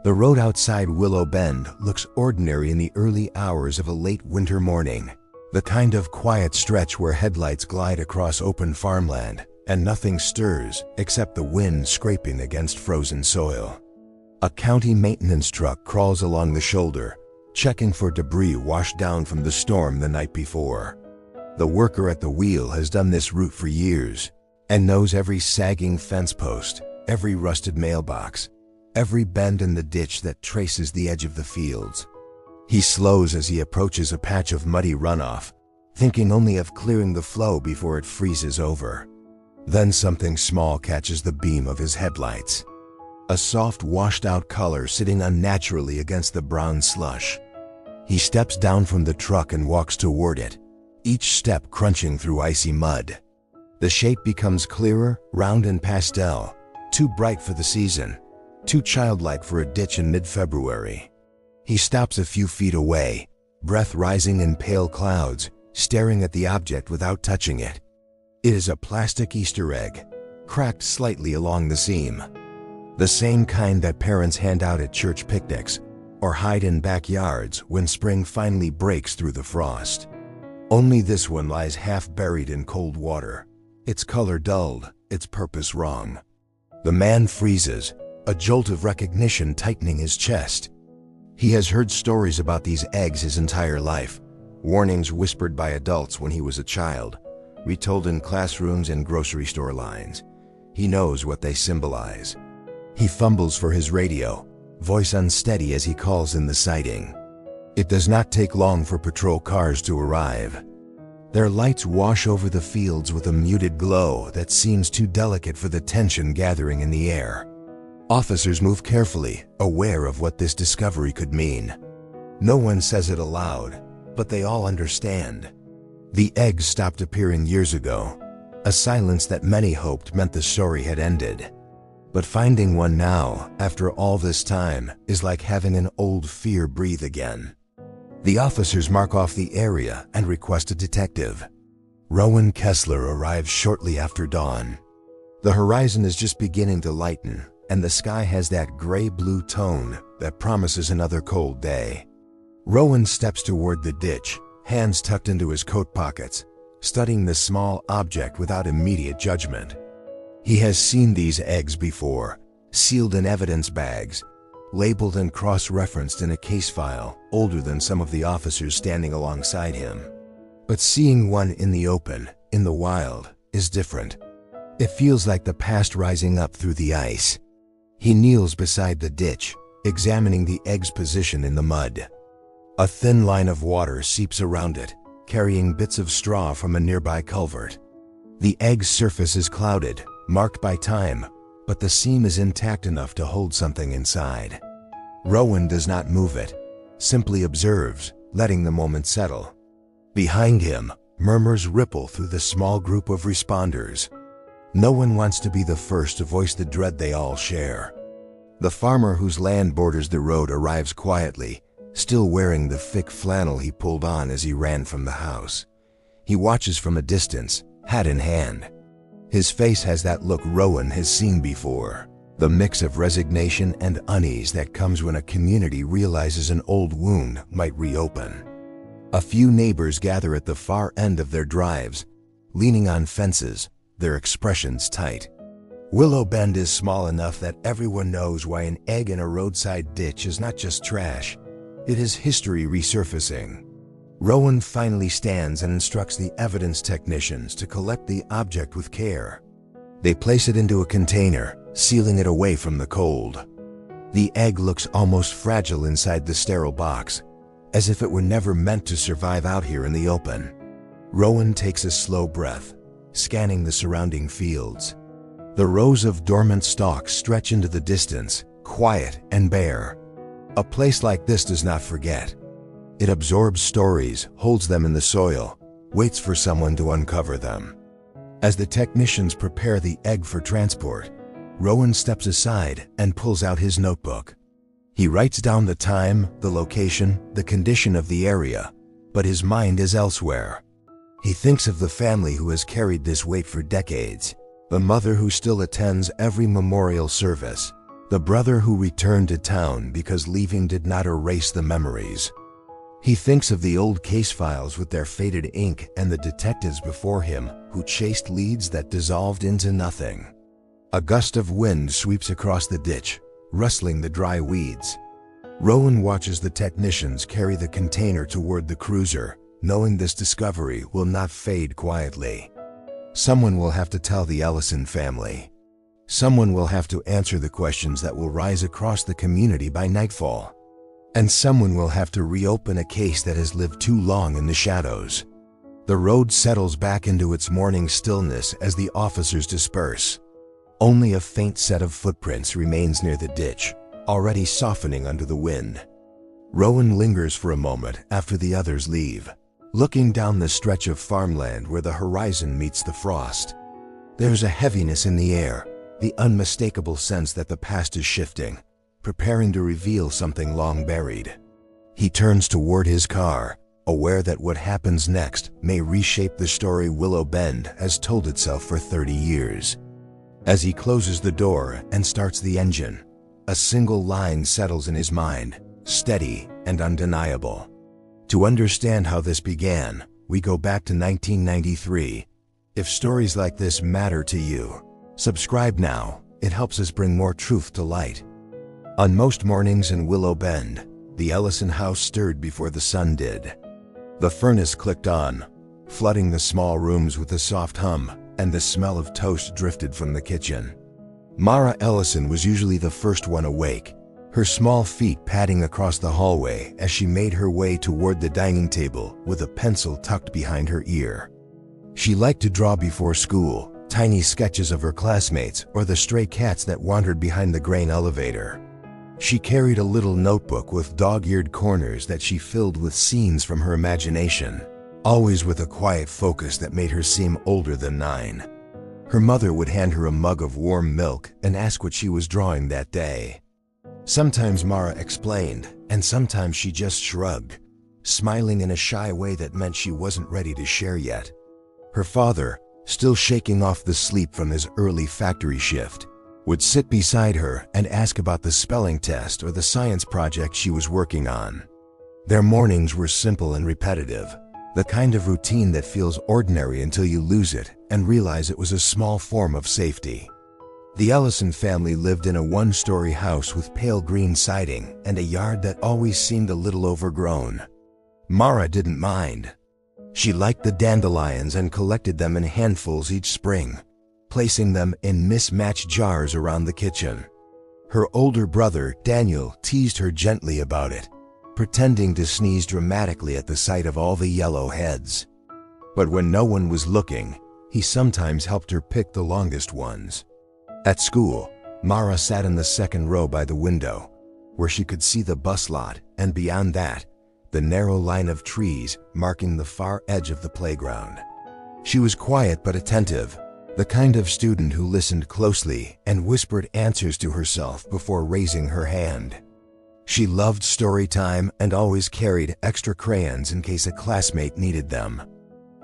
The road outside Willow Bend looks ordinary in the early hours of a late winter morning, the kind of quiet stretch where headlights glide across open farmland and nothing stirs except the wind scraping against frozen soil. A county maintenance truck crawls along the shoulder, checking for debris washed down from the storm the night before. The worker at the wheel has done this route for years and knows every sagging fence post, every rusted mailbox, every bend in the ditch that traces the edge of the fields. He slows as he approaches a patch of muddy runoff, thinking only of clearing the flow before it freezes over. Then something small catches the beam of his headlights. A soft, washed-out color sitting unnaturally against the brown slush. He steps down from the truck and walks toward it, each step crunching through icy mud. The shape becomes clearer, round and pastel, too bright for the season, too childlike for a ditch in mid-February. He stops a few feet away, breath rising in pale clouds, staring at the object without touching it. It is a plastic Easter egg, cracked slightly along the seam. The same kind that parents hand out at church picnics or hide in backyards when spring finally breaks through the frost. Only this one lies half buried in cold water, its color dulled, its purpose wrong. The man freezes, a jolt of recognition tightening his chest. He has heard stories about these eggs his entire life, warnings whispered by adults when he was a child, retold in classrooms and grocery store lines. He knows what they symbolize. He fumbles for his radio, voice unsteady as he calls in the sighting. It does not take long for patrol cars to arrive. Their lights wash over the fields with a muted glow that seems too delicate for the tension gathering in the air. Officers move carefully, aware of what this discovery could mean. No one says it aloud, but they all understand. The eggs stopped appearing years ago, a silence that many hoped meant the story had ended. But finding one now, after all this time, is like having an old fear breathe again. The officers mark off the area and request a detective. Rowan Kessler arrives shortly after dawn. The horizon is just beginning to lighten, and the sky has that gray-blue tone that promises another cold day. Rowan steps toward the ditch, hands tucked into his coat pockets, studying the small object without immediate judgment. He has seen these eggs before, sealed in evidence bags, labeled and cross-referenced in a case file older than some of the officers standing alongside him. But seeing one in the open, in the wild, is different. It feels like the past rising up through the ice. He kneels beside the ditch, examining the egg's position in the mud. A thin line of water seeps around it, carrying bits of straw from a nearby culvert. The egg's surface is clouded, marked by time, but the seam is intact enough to hold something inside. Rowan does not move it, simply observes, letting the moment settle. Behind him, murmurs ripple through the small group of responders. No one wants to be the first to voice the dread they all share. The farmer whose land borders the road arrives quietly, still wearing the thick flannel he pulled on as he ran from the house. He watches from a distance, hat in hand. His face has that look Rowan has seen before, the mix of resignation and unease that comes when a community realizes an old wound might reopen. A few neighbors gather at the far end of their drives, leaning on fences, their expressions tight. Willow Bend is small enough that everyone knows why an egg in a roadside ditch is not just trash. It is history resurfacing. Rowan finally stands and instructs the evidence technicians to collect the object with care. They place it into a container, sealing it away from the cold. The egg looks almost fragile inside the sterile box, as if it were never meant to survive out here in the open. Rowan takes a slow breath, scanning the surrounding fields. The rows of dormant stalks stretch into the distance, quiet and bare. A place like this does not forget. It absorbs stories, holds them in the soil, waits for someone to uncover them. As the technicians prepare the egg for transport, Rowan steps aside and pulls out his notebook. He writes down the time, the location, the condition of the area, but his mind is elsewhere. He thinks of the family who has carried this weight for decades, the mother who still attends every memorial service, The brother who returned to town because leaving did not erase the memories. He thinks of the old case files with their faded ink and the detectives before him who chased leads that dissolved into nothing. A gust of wind sweeps across the ditch, rustling the dry weeds. Rowan watches the technicians carry the container toward the cruiser, knowing this discovery will not fade quietly. Someone will have to tell the Ellison family. Someone will have to answer the questions that will rise across the community by nightfall. And someone will have to reopen a case that has lived too long in the shadows. The road settles back into its morning stillness as the officers disperse. Only a faint set of footprints remains near the ditch, already softening under the wind. Rowan lingers for a moment after the others leave, looking down the stretch of farmland where the horizon meets the frost. There's a heaviness in the air, the unmistakable sense that the past is shifting, preparing to reveal something long buried. He turns toward his car, aware that what happens next may reshape the story Willow Bend has told itself for 30 years. As he closes the door and starts the engine, a single line settles in his mind, steady and undeniable. To understand how this began, we go back to 1993. If stories like this matter to you, subscribe now. It helps us bring more truth to light. On most mornings in Willow Bend, the Ellison house stirred before the sun did. The furnace clicked on, flooding the small rooms with a soft hum, and the smell of toast drifted from the kitchen. Mara Ellison was usually the first one awake, her small feet padding across the hallway as she made her way toward the dining table with a pencil tucked behind her ear. She liked to draw before school, tiny sketches of her classmates or the stray cats that wandered behind the grain elevator. She carried a little notebook with dog-eared corners that she filled with scenes from her imagination, always with a quiet focus that made her seem older than 9. Her mother would hand her a mug of warm milk and ask what she was drawing that day. Sometimes Mara explained, and sometimes she just shrugged, smiling in a shy way that meant she wasn't ready to share yet. Her father, still shaking off the sleep from his early factory shift, would sit beside her and ask about the spelling test or the science project she was working on. Their mornings were simple and repetitive, the kind of routine that feels ordinary until you lose it and realize it was a small form of safety. The Ellison family lived in a one-story house with pale green siding and a yard that always seemed a little overgrown. Mara didn't mind. She liked the dandelions and collected them in handfuls each spring, placing them in mismatched jars around the kitchen. Her older brother, Daniel, teased her gently about it, pretending to sneeze dramatically at the sight of all the yellow heads. But when no one was looking, he sometimes helped her pick the longest ones. At school, Mara sat in the second row by the window, where she could see the bus lot, and beyond that, the narrow line of trees marking the far edge of the playground. She was quiet but attentive, the kind of student who listened closely and whispered answers to herself before raising her hand. She loved story time and always carried extra crayons in case a classmate needed them.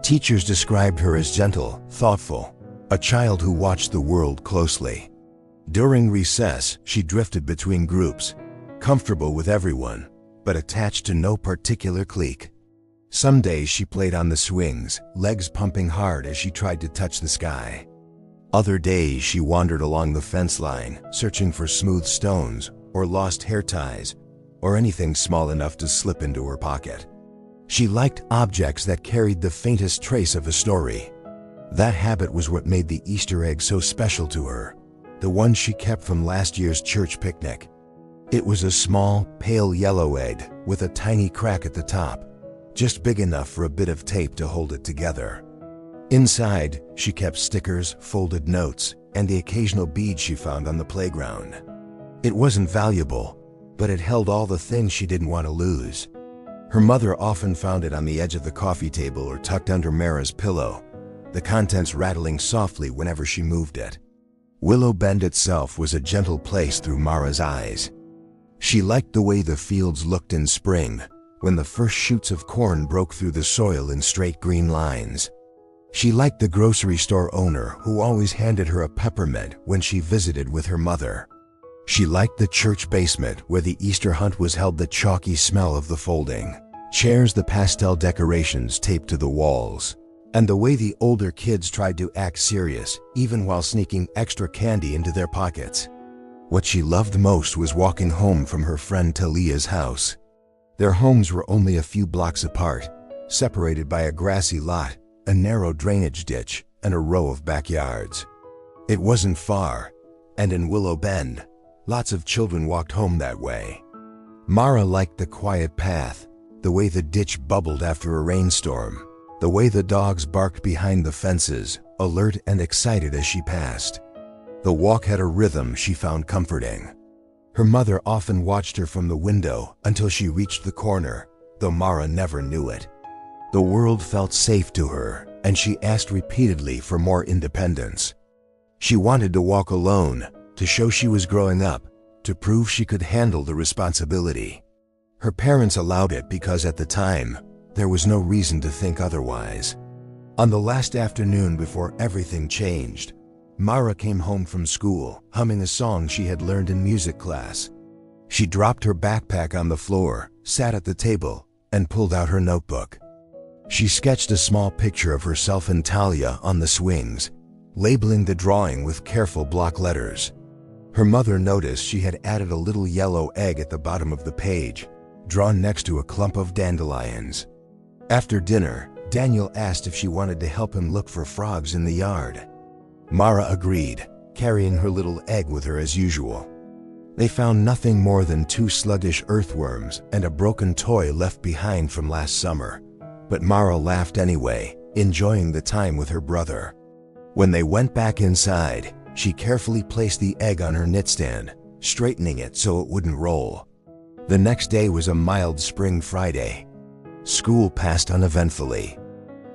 Teachers described her as gentle, thoughtful, a child who watched the world closely. During recess, she drifted between groups, comfortable with everyone, but attached to no particular clique. Some days she played on the swings, legs pumping hard as she tried to touch the sky. Other days she wandered along the fence line, searching for smooth stones or lost hair ties or anything small enough to slip into her pocket. She liked objects that carried the faintest trace of a story. That habit was what made the Easter egg so special to her, the one she kept from last year's church picnic. It was a small, pale yellow egg with a tiny crack at the top, just big enough for a bit of tape to hold it together. Inside, she kept stickers, folded notes, and the occasional bead she found on the playground. It wasn't valuable, but it held all the things she didn't want to lose. Her mother often found it on the edge of the coffee table or tucked under Mara's pillow, the contents rattling softly whenever she moved it. Willow Bend itself was a gentle place through Mara's eyes. She liked the way the fields looked in spring, when the first shoots of corn broke through the soil in straight green lines. She liked the grocery store owner who always handed her a peppermint when she visited with her mother. She liked the church basement where the Easter hunt was held, the chalky smell of the folding chairs, the pastel decorations taped to the walls, and the way the older kids tried to act serious even while sneaking extra candy into their pockets. What she loved most was walking home from her friend Talia's house. Their homes were only a few blocks apart, separated by a grassy lot, a narrow drainage ditch, and a row of backyards. It wasn't far, and in Willow Bend, lots of children walked home that way. Mara liked the quiet path, the way the ditch bubbled after a rainstorm, the way the dogs barked behind the fences, alert and excited as she passed. The walk had a rhythm she found comforting. Her mother often watched her from the window until she reached the corner, though Mara never knew it. The world felt safe to her, and she asked repeatedly for more independence. She wanted to walk alone, to show she was growing up, to prove she could handle the responsibility. Her parents allowed it because at the time, there was no reason to think otherwise. On the last afternoon before everything changed, Mara came home from school, humming a song she had learned in music class. She dropped her backpack on the floor, sat at the table, and pulled out her notebook. She sketched a small picture of herself and Talia on the swings, labeling the drawing with careful block letters. Her mother noticed she had added a little yellow egg at the bottom of the page, drawn next to a clump of dandelions. After dinner, Daniel asked if she wanted to help him look for frogs in the yard. Mara agreed, carrying her little egg with her as usual. They found nothing more than 2 sluggish earthworms and a broken toy left behind from last summer, but Mara laughed anyway, enjoying the time with her brother. When they went back inside, she carefully placed the egg on her knitstand, straightening it so it wouldn't roll. The next day was a mild spring Friday. School passed uneventfully.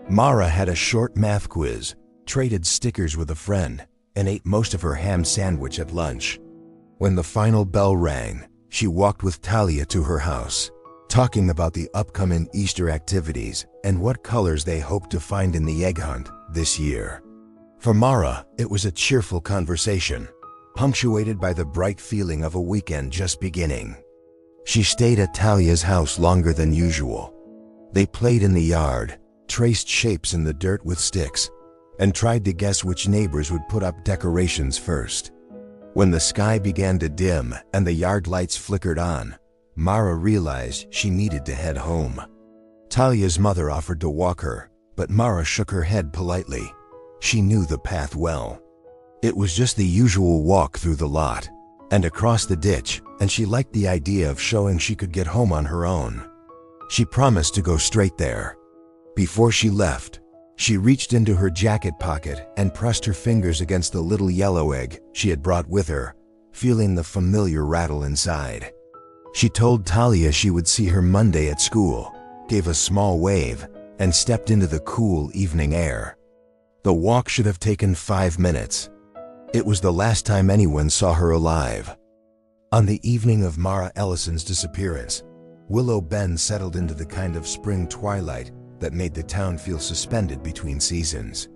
Mara had a short math quiz, traded stickers with a friend, and ate most of her ham sandwich at lunch. When the final bell rang, she walked with Talia to her house, talking about the upcoming Easter activities and what colors they hoped to find in the egg hunt this year. For Mara, it was a cheerful conversation, punctuated by the bright feeling of a weekend just beginning. She stayed at Talia's house longer than usual. They played in the yard, traced shapes in the dirt with sticks, and tried to guess which neighbors would put up decorations first. When the sky began to dim and the yard lights flickered on, Mara realized she needed to head home. Talia's mother offered to walk her, but Mara shook her head politely. She knew the path well. It was just the usual walk through the lot and across the ditch, and she liked the idea of showing she could get home on her own. She promised to go straight there. Before she left, she reached into her jacket pocket and pressed her fingers against the little yellow egg she had brought with her, feeling the familiar rattle inside. She told Talia she would see her Monday at school, gave a small wave, and stepped into the cool evening air. The walk should have taken 5 minutes. It was the last time anyone saw her alive. On the evening of Mara Ellison's disappearance, Willow Bend settled into the kind of spring twilight that made the town feel suspended between seasons.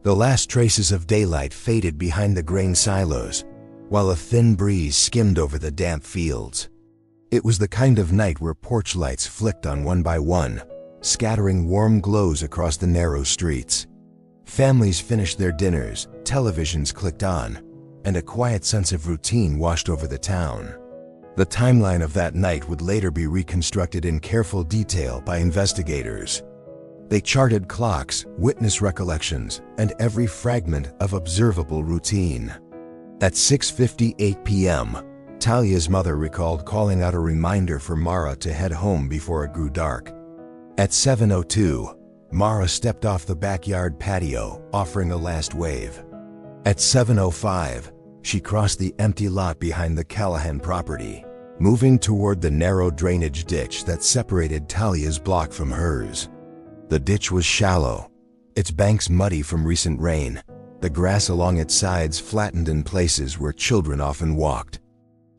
The last traces of daylight faded behind the grain silos, while a thin breeze skimmed over the damp fields. It was the kind of night where porch lights flicked on one by one, scattering warm glows across the narrow streets. Families finished their dinners, televisions clicked on, and a quiet sense of routine washed over the town. The timeline of that night would later be reconstructed in careful detail by investigators. They charted clocks, witness recollections, and every fragment of observable routine. At 6:58 p.m., Talia's mother recalled calling out a reminder for Mara to head home before it grew dark. At 7:02, Mara stepped off the backyard patio, offering a last wave. At 7:05, she crossed the empty lot behind the Callahan property, moving toward the narrow drainage ditch that separated Talia's block from hers. The ditch was shallow, its banks muddy from recent rain, the grass along its sides flattened in places where children often walked.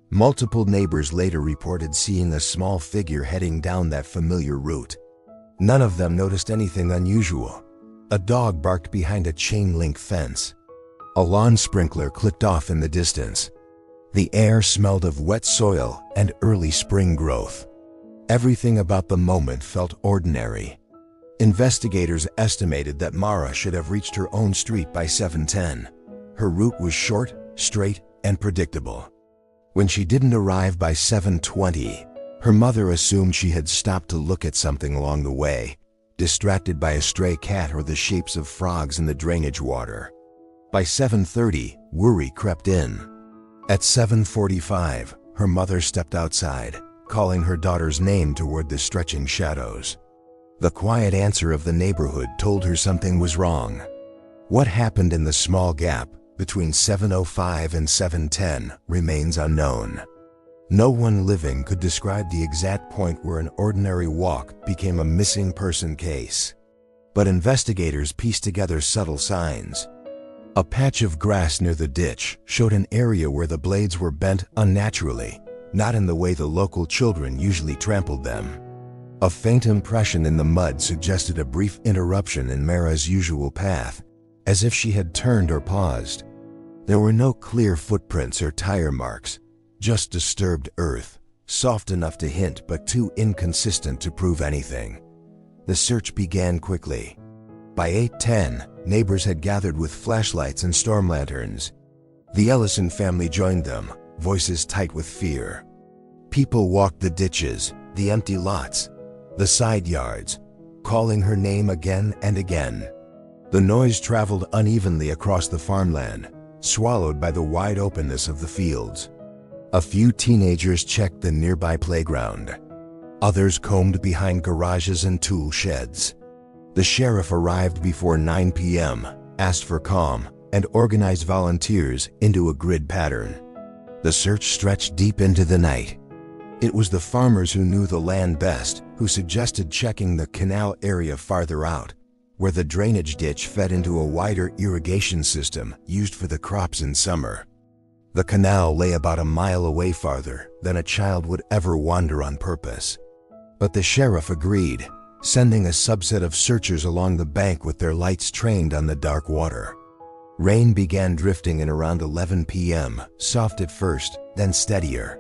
Multiple neighbors later reported seeing a small figure heading down that familiar route. None of them noticed anything unusual. A dog barked behind a chain-link fence. A lawn sprinkler clicked off in the distance. The air smelled of wet soil and early spring growth. Everything about the moment felt ordinary. Investigators estimated that Mara should have reached her own street by 7:10. Her route was short, straight, and predictable. When she didn't arrive by 7:20, her mother assumed she had stopped to look at something along the way, distracted by a stray cat or the shapes of frogs in the drainage water. By 7:30, worry crept in. At 7:45, her mother stepped outside, calling her daughter's name toward the stretching shadows. The quiet answer of the neighborhood told her something was wrong. What happened in the small gap between 7:05 and 7:10 remains unknown. No one living could describe the exact point where an ordinary walk became a missing person case. But investigators pieced together subtle signs. A patch of grass near the ditch showed an area where the blades were bent unnaturally, not in the way the local children usually trampled them. A faint impression in the mud suggested a brief interruption in Mara's usual path, as if she had turned or paused. There were no clear footprints or tire marks, just disturbed earth, soft enough to hint but too inconsistent to prove anything. The search began quickly. By 8:10, neighbors had gathered with flashlights and storm lanterns. The Ellison family joined them, voices tight with fear. People walked the ditches, the empty lots, the side yards, calling her name again and again. The noise traveled unevenly across the farmland, swallowed by the wide openness of the fields. A few teenagers checked the nearby playground. Others combed behind garages and tool sheds. The sheriff arrived before 9 p.m., asked for calm, and organized volunteers into a grid pattern. The search stretched deep into the night. It was the farmers who knew the land best who suggested checking the canal area farther out, where the drainage ditch fed into a wider irrigation system used for the crops in summer. The canal lay about a mile away farther than a child would ever wander on purpose. But the sheriff agreed, sending a subset of searchers along the bank with their lights trained on the dark water. Rain began drifting in around 11 p.m., soft at first, then steadier.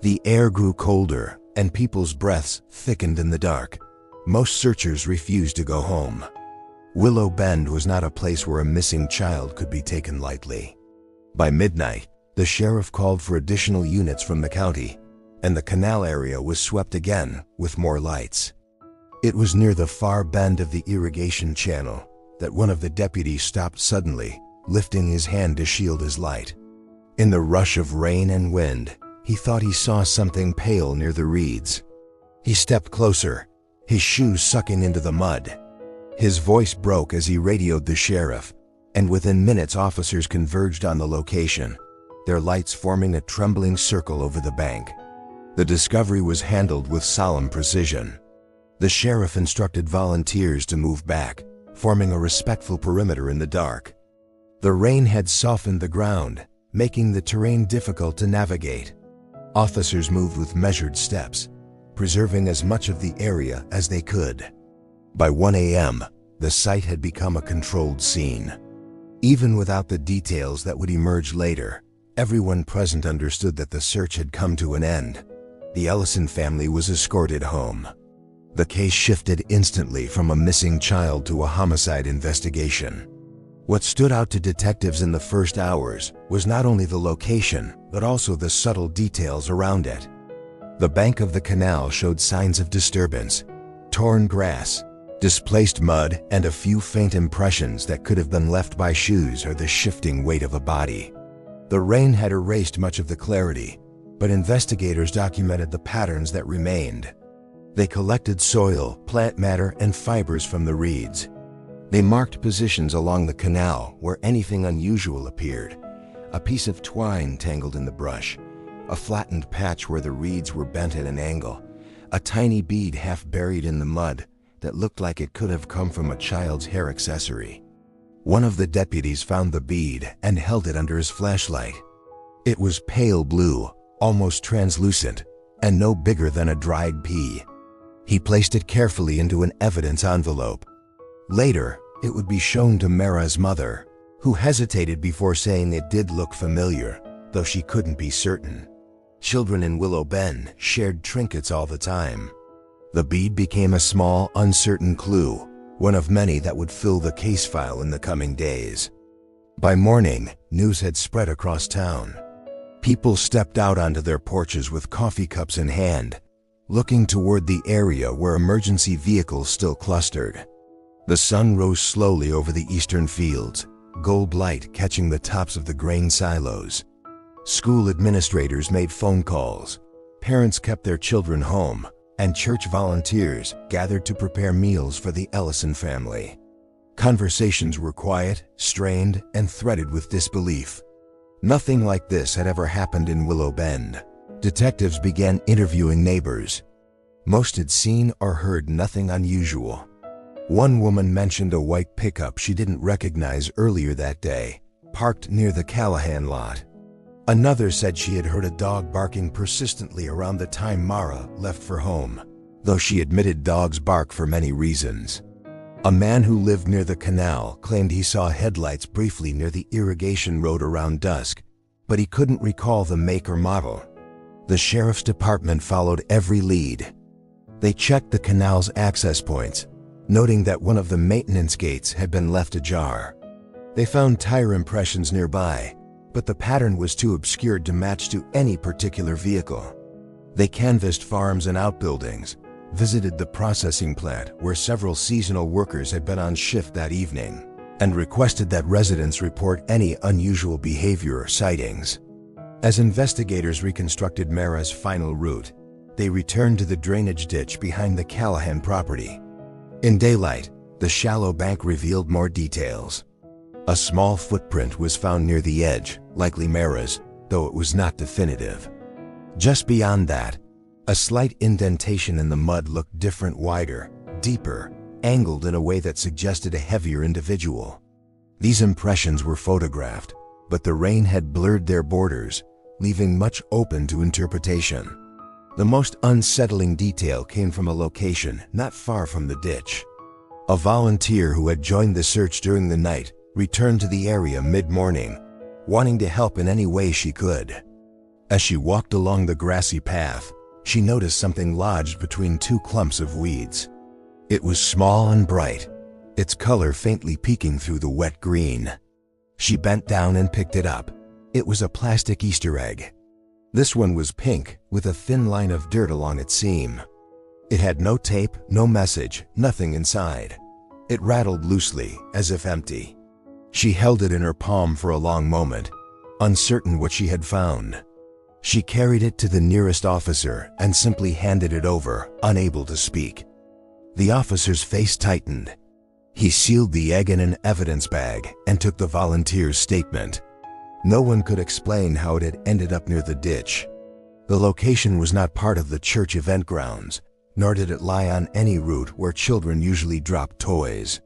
The air grew colder, and people's breaths thickened in the dark. Most searchers refused to go home. Willow Bend was not a place where a missing child could be taken lightly. By midnight, the sheriff called for additional units from the county, and the canal area was swept again with more lights. It was near the far bend of the irrigation channel that one of the deputies stopped suddenly, lifting his hand to shield his light. In the rush of rain and wind, he thought he saw something pale near the reeds. He stepped closer, his shoes sucking into the mud. His voice broke as he radioed the sheriff, and within minutes officers converged on the location, their lights forming a trembling circle over the bank. The discovery was handled with solemn precision. The sheriff instructed volunteers to move back, forming a respectful perimeter in the dark. The rain had softened the ground, making the terrain difficult to navigate. Officers moved with measured steps, preserving as much of the area as they could. By 1 a.m., the site had become a controlled scene. Even without the details that would emerge later, everyone present understood that the search had come to an end. The Ellison family was escorted home. The case shifted instantly from a missing child to a homicide investigation. What stood out to detectives in the first hours was not only the location, but also the subtle details around it. The bank of the canal showed signs of disturbance, torn grass, displaced mud, and a few faint impressions that could have been left by shoes or the shifting weight of a body. The rain had erased much of the clarity, but investigators documented the patterns that remained. They collected soil, plant matter, and fibers from the reeds. They marked positions along the canal where anything unusual appeared. A piece of twine tangled in the brush, a flattened patch where the reeds were bent at an angle, a tiny bead half buried in the mud that looked like it could have come from a child's hair accessory. One of the deputies found the bead and held it under his flashlight. It was pale blue, almost translucent, and no bigger than a dried pea. He placed it carefully into an evidence envelope. Later, it would be shown to Mara's mother, who hesitated before saying it did look familiar, though she couldn't be certain. Children in Willow Bend shared trinkets all the time. The bead became a small, uncertain clue, one of many that would fill the case file in the coming days. By morning, news had spread across town. People stepped out onto their porches with coffee cups in hand, looking toward the area where emergency vehicles still clustered. The sun rose slowly over the eastern fields, gold light catching the tops of the grain silos. School administrators made phone calls, parents kept their children home, and church volunteers gathered to prepare meals for the Ellison family. Conversations were quiet, strained, and threaded with disbelief. Nothing like this had ever happened in Willow Bend. Detectives began interviewing neighbors. Most had seen or heard nothing unusual. One woman mentioned a white pickup she didn't recognize earlier that day, parked near the Callahan lot. Another said she had heard a dog barking persistently around the time Mara left for home, though she admitted dogs bark for many reasons. A man who lived near the canal claimed he saw headlights briefly near the irrigation road around dusk, but he couldn't recall the make or model. The sheriff's department followed every lead. They checked the canal's access points, noting that one of the maintenance gates had been left ajar. They found tire impressions nearby, but the pattern was too obscured to match to any particular vehicle. They canvassed farms and outbuildings, visited the processing plant where several seasonal workers had been on shift that evening, and requested that residents report any unusual behavior or sightings. As investigators reconstructed Mara's final route, they returned to the drainage ditch behind the Callahan property. In daylight, the shallow bank revealed more details. A small footprint was found near the edge, likely Mara's, though it was not definitive. Just beyond that, a slight indentation in the mud looked different, wider, deeper, angled in a way that suggested a heavier individual. These impressions were photographed, but the rain had blurred their borders, leaving much open to interpretation. The most unsettling detail came from a location not far from the ditch. A volunteer who had joined the search during the night returned to the area mid-morning, wanting to help in any way she could. As she walked along the grassy path, she noticed something lodged between two clumps of weeds. It was small and bright, its color faintly peeking through the wet green. She bent down and picked it up. It was a plastic Easter egg. This one was pink, with a thin line of dirt along its seam. It had no tape, no message, nothing inside. It rattled loosely, as if empty. She held it in her palm for a long moment, uncertain what she had found. She carried it to the nearest officer and simply handed it over, unable to speak. The officer's face tightened. He sealed the egg in an evidence bag and took the volunteer's statement. No one could explain how it had ended up near the ditch. The location was not part of the church event grounds, nor did it lie on any route where children usually drop toys.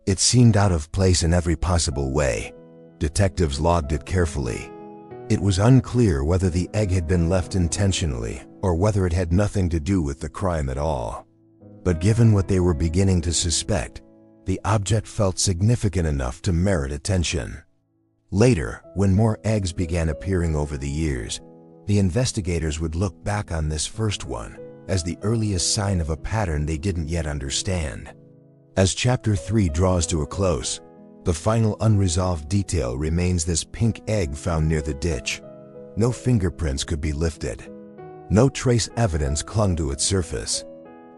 It seemed out of place in every possible way. Detectives logged it carefully. It was unclear whether the egg had been left intentionally or whether it had nothing to do with the crime at all. But given what they were beginning to suspect, the object felt significant enough to merit attention. Later, when more eggs began appearing over the years, the investigators would look back on this first one as the earliest sign of a pattern they didn't yet understand. As Chapter 3 draws to a close, the final unresolved detail remains this pink egg found near the ditch. No fingerprints could be lifted. No trace evidence clung to its surface.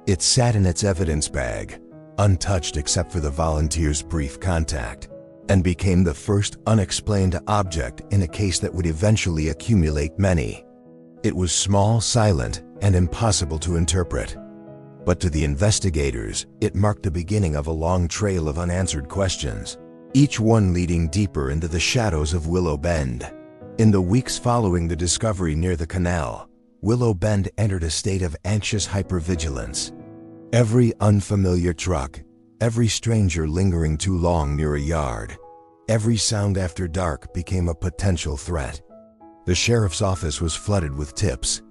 It sat in its evidence bag, untouched except for the volunteer's brief contact, and became the first unexplained object in a case that would eventually accumulate many. It was small, silent, and impossible to interpret. But to the investigators, it marked the beginning of a long trail of unanswered questions, each one leading deeper into the shadows of Willow Bend. In the weeks following the discovery near the canal, Willow Bend entered a state of anxious hypervigilance. Every unfamiliar truck, every stranger lingering too long near a yard, every sound after dark became a potential threat. The sheriff's office was flooded with tips.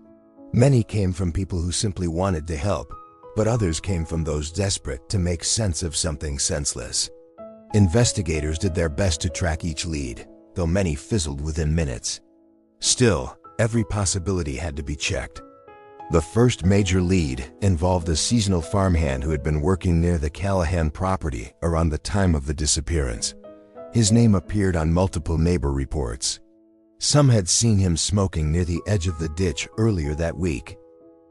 Many came from people who simply wanted to help, but others came from those desperate to make sense of something senseless. Investigators did their best to track each lead, though many fizzled within minutes. Still, every possibility had to be checked. The first major lead involved a seasonal farmhand who had been working near the Callahan property around the time of the disappearance. His name appeared on multiple neighbor reports. Some had seen him smoking near the edge of the ditch earlier that week.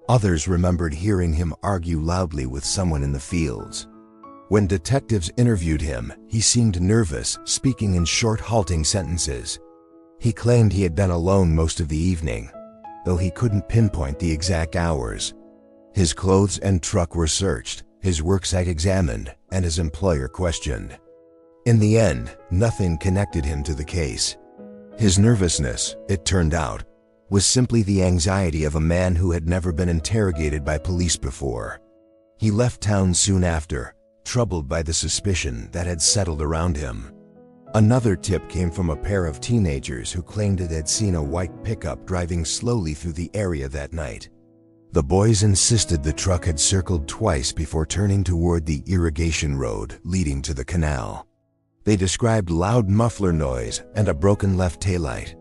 Others remembered hearing him argue loudly with someone in the fields. When detectives interviewed him, he seemed nervous, speaking in short, halting sentences. He claimed he had been alone most of the evening, though he couldn't pinpoint the exact hours. His clothes and truck were searched, his worksite examined, and his employer questioned. In the end, nothing connected him to the case. His nervousness, it turned out, was simply the anxiety of a man who had never been interrogated by police before. He left town soon after, troubled by the suspicion that had settled around him. Another tip came from a pair of teenagers who claimed it had seen a white pickup driving slowly through the area that night. The boys insisted the truck had circled twice before turning toward the irrigation road leading to the canal. They described loud muffler noise and a broken left taillight.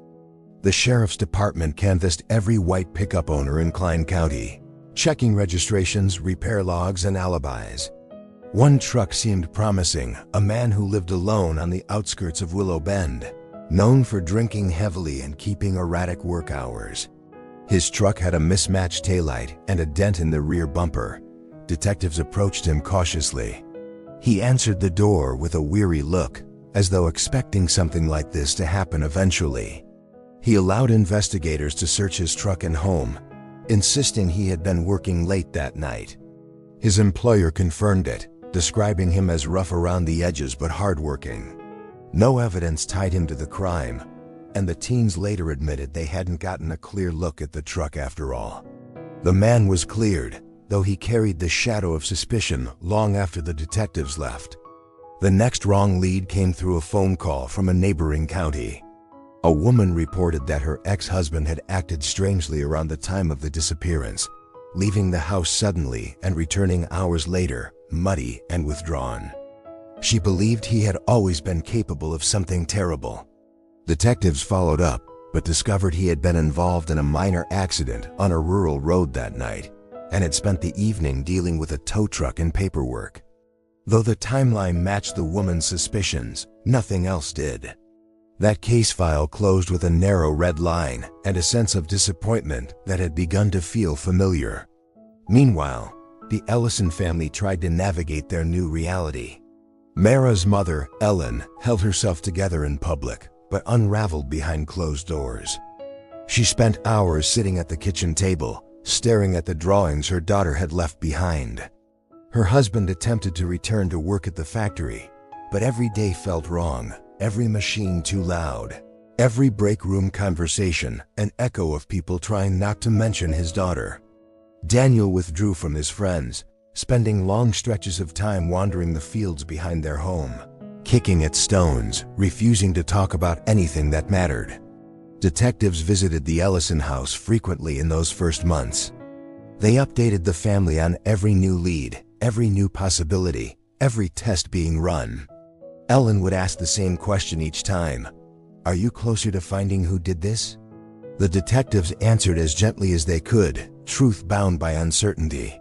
The sheriff's department canvassed every white pickup owner in Klein County, checking registrations, repair logs, and alibis. One truck seemed promising, a man who lived alone on the outskirts of Willow Bend, known for drinking heavily and keeping erratic work hours. His truck had a mismatched taillight and a dent in the rear bumper. Detectives approached him cautiously. He answered the door with a weary look, as though expecting something like this to happen eventually. He allowed investigators to search his truck and home, insisting he had been working late that night. His employer confirmed it, describing him as rough around the edges but hardworking. No evidence tied him to the crime, and the teens later admitted they hadn't gotten a clear look at the truck after all. The man was cleared, though he carried the shadow of suspicion long after the detectives left. The next wrong lead came through a phone call from a neighboring county. A woman reported that her ex-husband had acted strangely around the time of the disappearance, leaving the house suddenly and returning hours later, muddy and withdrawn. She believed he had always been capable of something terrible. Detectives followed up, but discovered he had been involved in a minor accident on a rural road that night, and had spent the evening dealing with a tow truck and paperwork. Though the timeline matched the woman's suspicions, nothing else did. That case file closed with a narrow red line and a sense of disappointment that had begun to feel familiar. Meanwhile, the Ellison family tried to navigate their new reality. Mara's mother, Ellen, held herself together in public, but unraveled behind closed doors. She spent hours sitting at the kitchen table, staring at the drawings her daughter had left behind. Her husband attempted to return to work at the factory, but every day felt wrong, every machine too loud, every break room conversation an echo of people trying not to mention his daughter. Daniel withdrew from his friends, spending long stretches of time wandering the fields behind their home, kicking at stones, refusing to talk about anything that mattered. Detectives visited the Ellison house frequently in those first months. They updated the family on every new lead, every new possibility, every test being run. Ellen would ask the same question each time. "Are you closer to finding who did this?" The detectives answered as gently as they could, truth bound by uncertainty.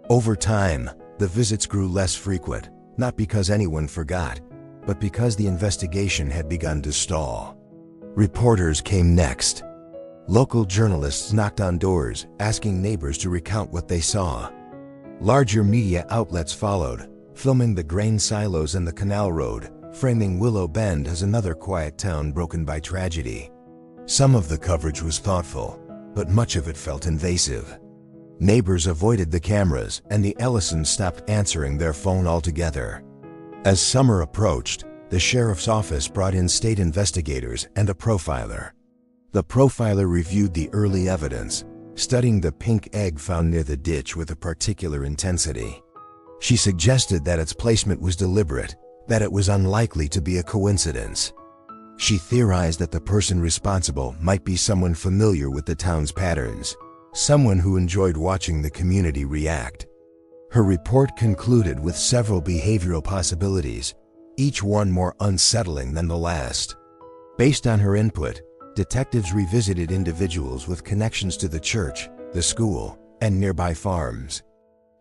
Over time, the visits grew less frequent, not because anyone forgot, but because the investigation had begun to stall. Reporters came next. Local journalists knocked on doors, asking neighbors to recount what they saw. Larger media outlets followed, filming the grain silos and the canal road, framing Willow Bend as another quiet town broken by tragedy. Some of the coverage was thoughtful, but much of it felt invasive. Neighbors avoided the cameras, and the Ellisons stopped answering their phone altogether. As summer approached, the sheriff's office brought in state investigators and a profiler. The profiler reviewed the early evidence, studying the pink egg found near the ditch with a particular intensity. She suggested that its placement was deliberate, that it was unlikely to be a coincidence. She theorized that the person responsible might be someone familiar with the town's patterns, someone who enjoyed watching the community react. Her report concluded with several behavioral possibilities, each one more unsettling than the last. Based on her input, Detectives revisited individuals with connections to the church, the school, and nearby farms.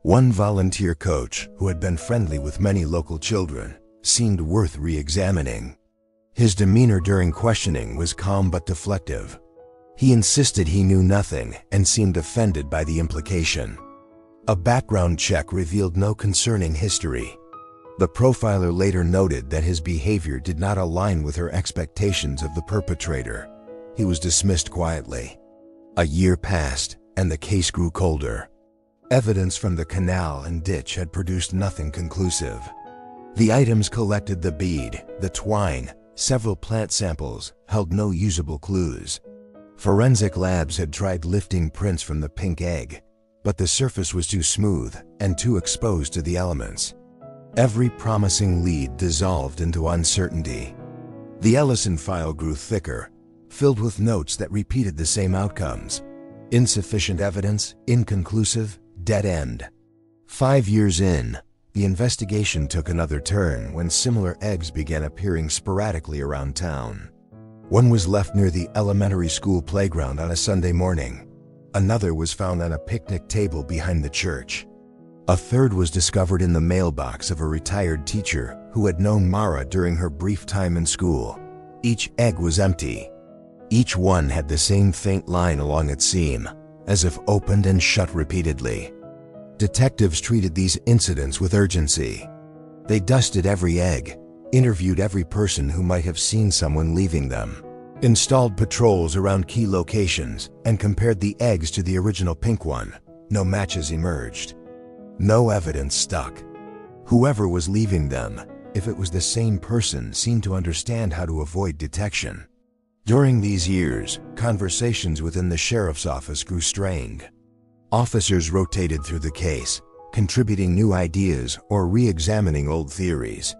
One volunteer coach, who had been friendly with many local children, seemed worth re-examining. His demeanor during questioning was calm but deflective. He insisted he knew nothing and seemed offended by the implication. A background check revealed no concerning history. The profiler later noted that his behavior did not align with her expectations of the perpetrator. He was dismissed quietly. A year passed, and the case grew colder. Evidence from the canal and ditch had produced nothing conclusive. The items collected, the bead, the twine, several plant samples, held no usable clues. Forensic labs had tried lifting prints from the pink egg, but the surface was too smooth and too exposed to the elements. Every promising lead dissolved into uncertainty. The Ellison file grew thicker, filled with notes that repeated the same outcomes. Insufficient evidence, inconclusive, dead end. 5 years in, the investigation took another turn when similar eggs began appearing sporadically around town. One was left near the elementary school playground on a Sunday morning. Another was found on a picnic table behind the church. A third was discovered in the mailbox of a retired teacher who had known Mara during her brief time in school. Each egg was empty. Each one had the same faint line along its seam, as if opened and shut repeatedly. Detectives treated these incidents with urgency. They dusted every egg, interviewed every person who might have seen someone leaving them, installed patrols around key locations, and compared the eggs to the original pink one. No matches emerged. No evidence stuck. Whoever was leaving them, if it was the same person, seemed to understand how to avoid detection. During these years, conversations within the sheriff's office grew strained. Officers rotated through the case, contributing new ideas or re-examining old theories.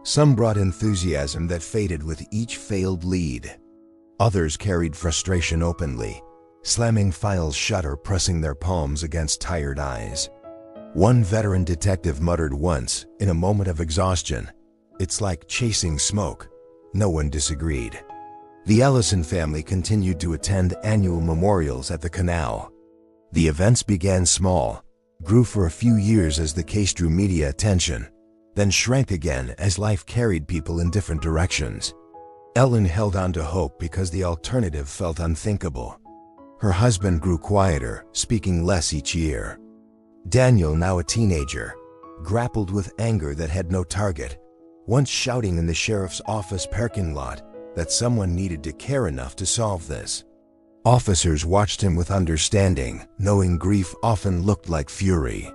Some brought enthusiasm that faded with each failed lead. Others carried frustration openly, slamming files shut or pressing their palms against tired eyes. One veteran detective muttered once, in a moment of exhaustion, "It's like chasing smoke." No one disagreed. The Ellison family continued to attend annual memorials at the canal. The events began small, grew for a few years as the case drew media attention, then shrank again as life carried people in different directions. Ellen held on to hope because the alternative felt unthinkable. Her husband grew quieter, speaking less each year. Daniel, now a teenager, grappled with anger that had no target, once shouting in the sheriff's office parking lot that someone needed to care enough to solve this. Officers watched him with understanding, knowing grief often looked like fury.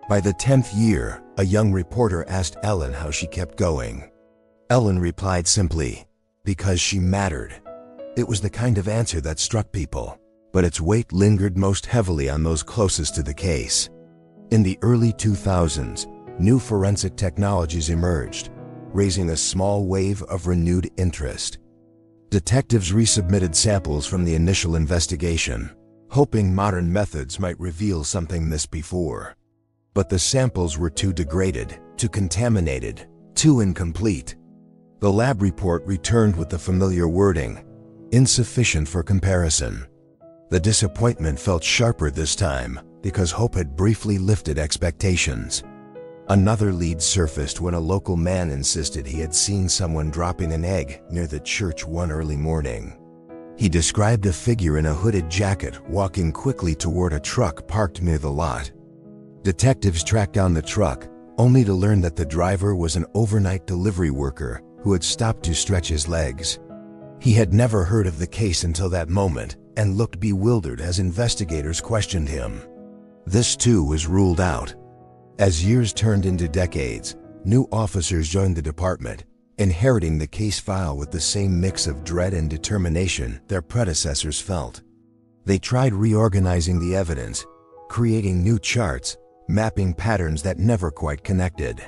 By the 10th year, a young reporter asked Ellen how she kept going. Ellen replied simply, "Because she mattered." It was the kind of answer that struck people, but its weight lingered most heavily on those closest to the case. In the early 2000s, new forensic technologies emerged, raising a small wave of renewed interest. Detectives resubmitted samples from the initial investigation, hoping modern methods might reveal something missed before. But the samples were too degraded, too contaminated, too incomplete. The lab report returned with the familiar wording, "insufficient for comparison." The disappointment felt sharper this time because hope had briefly lifted expectations. Another lead surfaced when a local man insisted he had seen someone dropping an egg near the church one early morning. He described a figure in a hooded jacket walking quickly toward a truck parked near the lot. Detectives tracked down the truck, only to learn that the driver was an overnight delivery worker who had stopped to stretch his legs. He had never heard of the case until that moment and looked bewildered as investigators questioned him. This too was ruled out. As years turned into decades, new officers joined the department, inheriting the case file with the same mix of dread and determination their predecessors felt. They tried reorganizing the evidence, creating new charts, mapping patterns that never quite connected.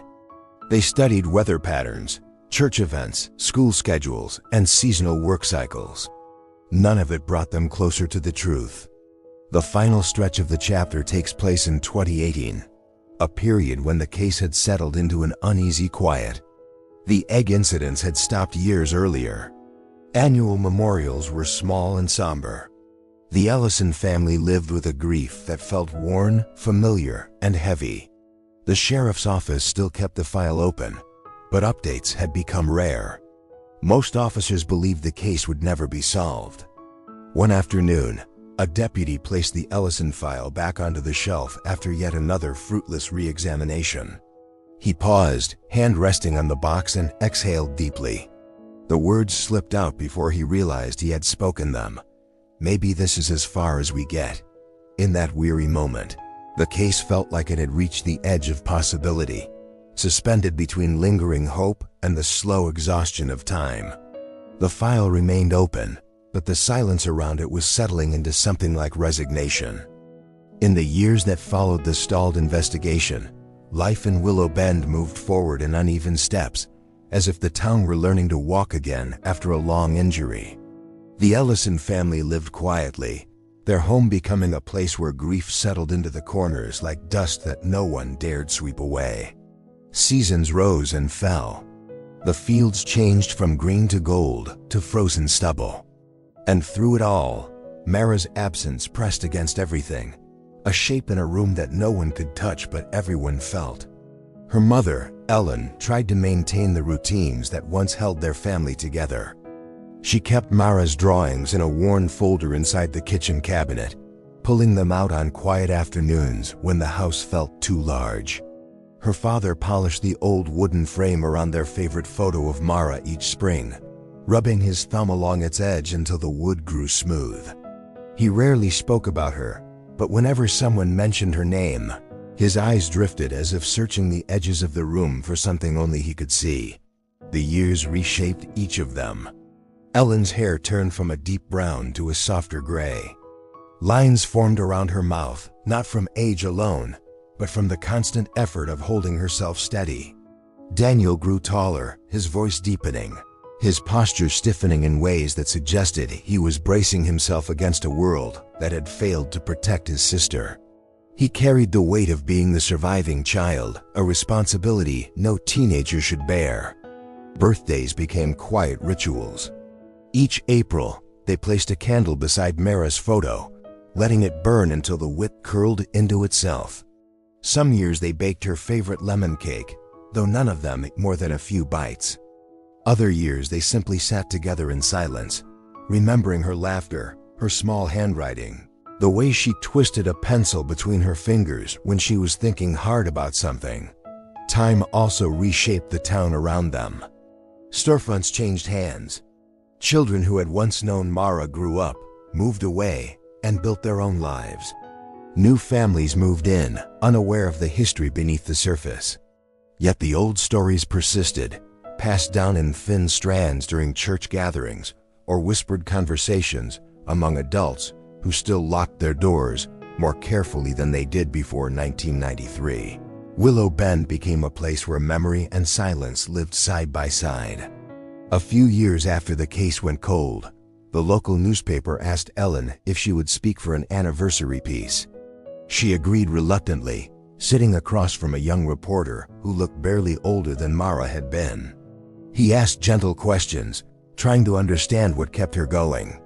They studied weather patterns, church events, school schedules, and seasonal work cycles. None of it brought them closer to the truth. The final stretch of the chapter takes place in 2018. A period when the case had settled into an uneasy quiet. The egg incidents had stopped years earlier. Annual memorials were small and somber. The Ellison family lived with a grief that felt worn, familiar, and heavy. The sheriff's office still kept the file open, but updates had become rare. Most officers believed the case would never be solved. One afternoon, a deputy placed the Ellison file back onto the shelf after yet another fruitless re-examination. He paused, hand resting on the box, and exhaled deeply. The words slipped out before he realized he had spoken them. "Maybe this is as far as we get." In that weary moment, the case felt like it had reached the edge of possibility, suspended between lingering hope and the slow exhaustion of time. The file remained open, but the silence around it was settling into something like resignation. In the years that followed the stalled investigation, life in Willow Bend moved forward in uneven steps, as if the town were learning to walk again after a long injury. The Ellison family lived quietly, their home becoming a place where grief settled into the corners like dust that no one dared sweep away. Seasons rose and fell. The fields changed from green to gold to frozen stubble. And through it all, Mara's absence pressed against everything, a shape in a room that no one could touch but everyone felt. Her mother, Ellen, tried to maintain the routines that once held their family together. She kept Mara's drawings in a worn folder inside the kitchen cabinet, pulling them out on quiet afternoons when the house felt too large. Her father polished the old wooden frame around their favorite photo of Mara each spring, rubbing his thumb along its edge until the wood grew smooth. He rarely spoke about her, but whenever someone mentioned her name, his eyes drifted as if searching the edges of the room for something only he could see. The years reshaped each of them. Ellen's hair turned from a deep brown to a softer gray. Lines formed around her mouth, not from age alone, but from the constant effort of holding herself steady. Daniel grew taller, his voice deepening, his posture stiffening in ways that suggested he was bracing himself against a world that had failed to protect his sister. He carried the weight of being the surviving child, a responsibility no teenager should bear. Birthdays became quiet rituals. Each April, they placed a candle beside Mara's photo, letting it burn until the wick curled into itself. Some years they baked her favorite lemon cake, though none of them ate more than a few bites. Other years they simply sat together in silence, remembering her laughter, her small handwriting, the way she twisted a pencil between her fingers when she was thinking hard about something. Time also reshaped the town around them. Storefronts changed hands. Children who had once known Mara grew up, moved away, and built their own lives. New families moved in, unaware of the history beneath the surface. Yet the old stories persisted, passed down in thin strands during church gatherings or whispered conversations among adults who still locked their doors more carefully than they did before 1993. Willow Bend became a place where memory and silence lived side by side. A few years after the case went cold, the local newspaper asked Ellen if she would speak for an anniversary piece. She agreed reluctantly, sitting across from a young reporter who looked barely older than Mara had been. He asked gentle questions, trying to understand what kept her going.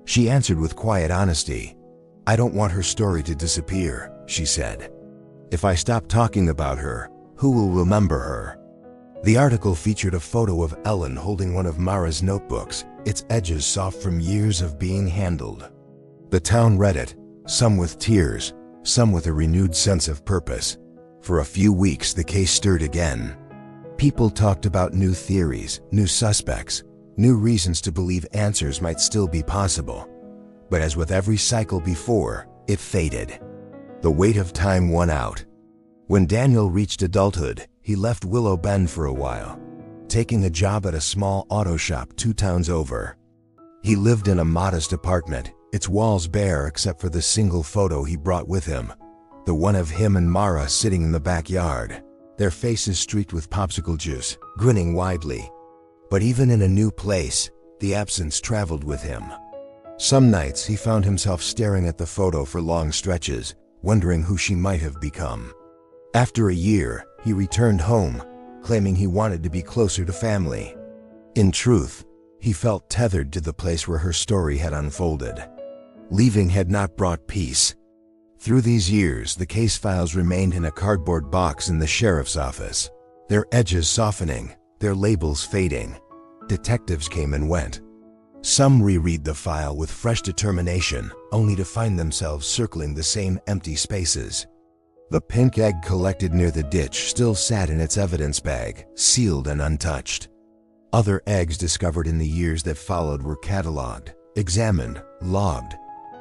She answered with quiet honesty. "I don't want her story to disappear," she said. "If I stop talking about her, who will remember her?" The article featured a photo of Ellen holding one of Mara's notebooks, its edges soft from years of being handled. The town read it, some with tears, some with a renewed sense of purpose. For a few weeks the case stirred again. People talked about new theories, new suspects, new reasons to believe answers might still be possible. But as with every cycle before, it faded. The weight of time won out. When Daniel reached adulthood, he left Willow Bend for a while, taking a job at a small auto shop 2 towns over. He lived in a modest apartment, its walls bare except for the single photo he brought with him, the one of him and Mara sitting in the backyard, their faces streaked with popsicle juice, grinning widely. But even in a new place, the absence traveled with him. Some nights he found himself staring at the photo for long stretches, wondering who she might have become. After a year, he returned home, claiming he wanted to be closer to family. In truth, He felt tethered to the place where her story had unfolded. Leaving had not brought peace. Through these years, the case files remained in a cardboard box in the sheriff's office, their edges softening, their labels fading. Detectives came and went. Some reread the file with fresh determination, only to find themselves circling the same empty spaces. The pink egg collected near the ditch still sat in its evidence bag, sealed and untouched. Other eggs discovered in the years that followed were catalogued, examined, logged,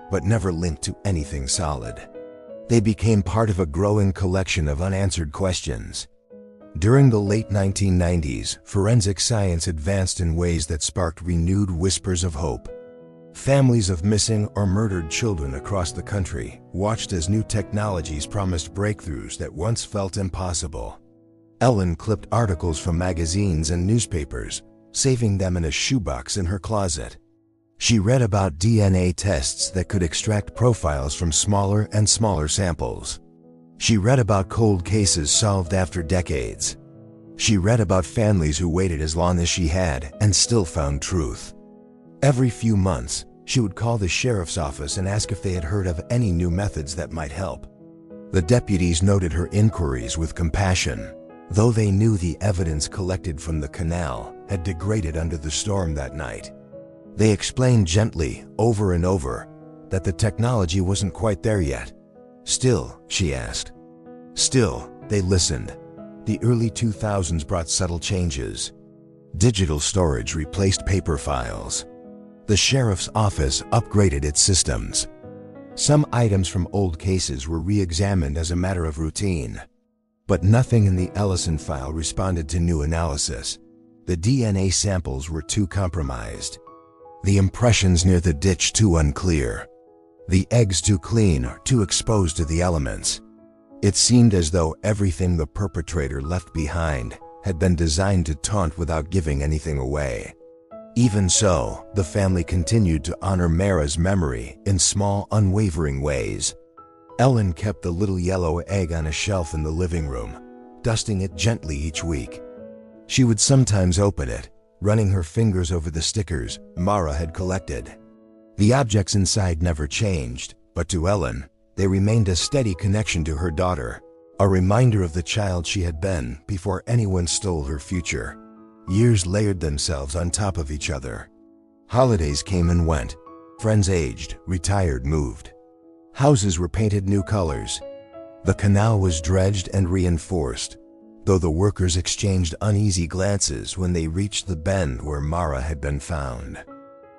but never linked to anything solid. They became part of a growing collection of unanswered questions. During the late 1990s, forensic science advanced in ways that sparked renewed whispers of hope. Families of missing or murdered children across the country watched as new technologies promised breakthroughs that once felt impossible. Ellen clipped articles from magazines and newspapers, saving them in a shoebox in her closet. She read about DNA tests that could extract profiles from smaller and smaller samples. She read about cold cases solved after decades. She read about families who waited as long as she had and still found truth. Every few months, she would call the sheriff's office and ask if they had heard of any new methods that might help. The deputies noted her inquiries with compassion, though they knew the evidence collected from the canal had degraded under the storm that night. They explained gently, over and over, that the technology wasn't quite there yet. Still, she asked. Still, they listened. The early 2000s brought subtle changes. Digital storage replaced paper files. The sheriff's office upgraded its systems. Some items from old cases were re-examined as a matter of routine. But nothing in the Ellison file responded to new analysis. The DNA samples were too compromised. The impressions near the ditch too unclear. The eggs too clean or too exposed to the elements. It seemed as though everything the perpetrator left behind had been designed to taunt without giving anything away. Even so, the family continued to honor Mara's memory in small, unwavering ways. Ellen kept the little yellow egg on a shelf in the living room, dusting it gently each week. She would sometimes open it, running her fingers over the stickers Mara had collected. The objects inside never changed, but to Ellen, they remained a steady connection to her daughter, a reminder of the child she had been before anyone stole her future. Years layered themselves on top of each other. Holidays came and went. Friends aged, retired, moved. Houses were painted new colors. The canal was dredged and reinforced, though the workers exchanged uneasy glances when they reached the bend where Mara had been found.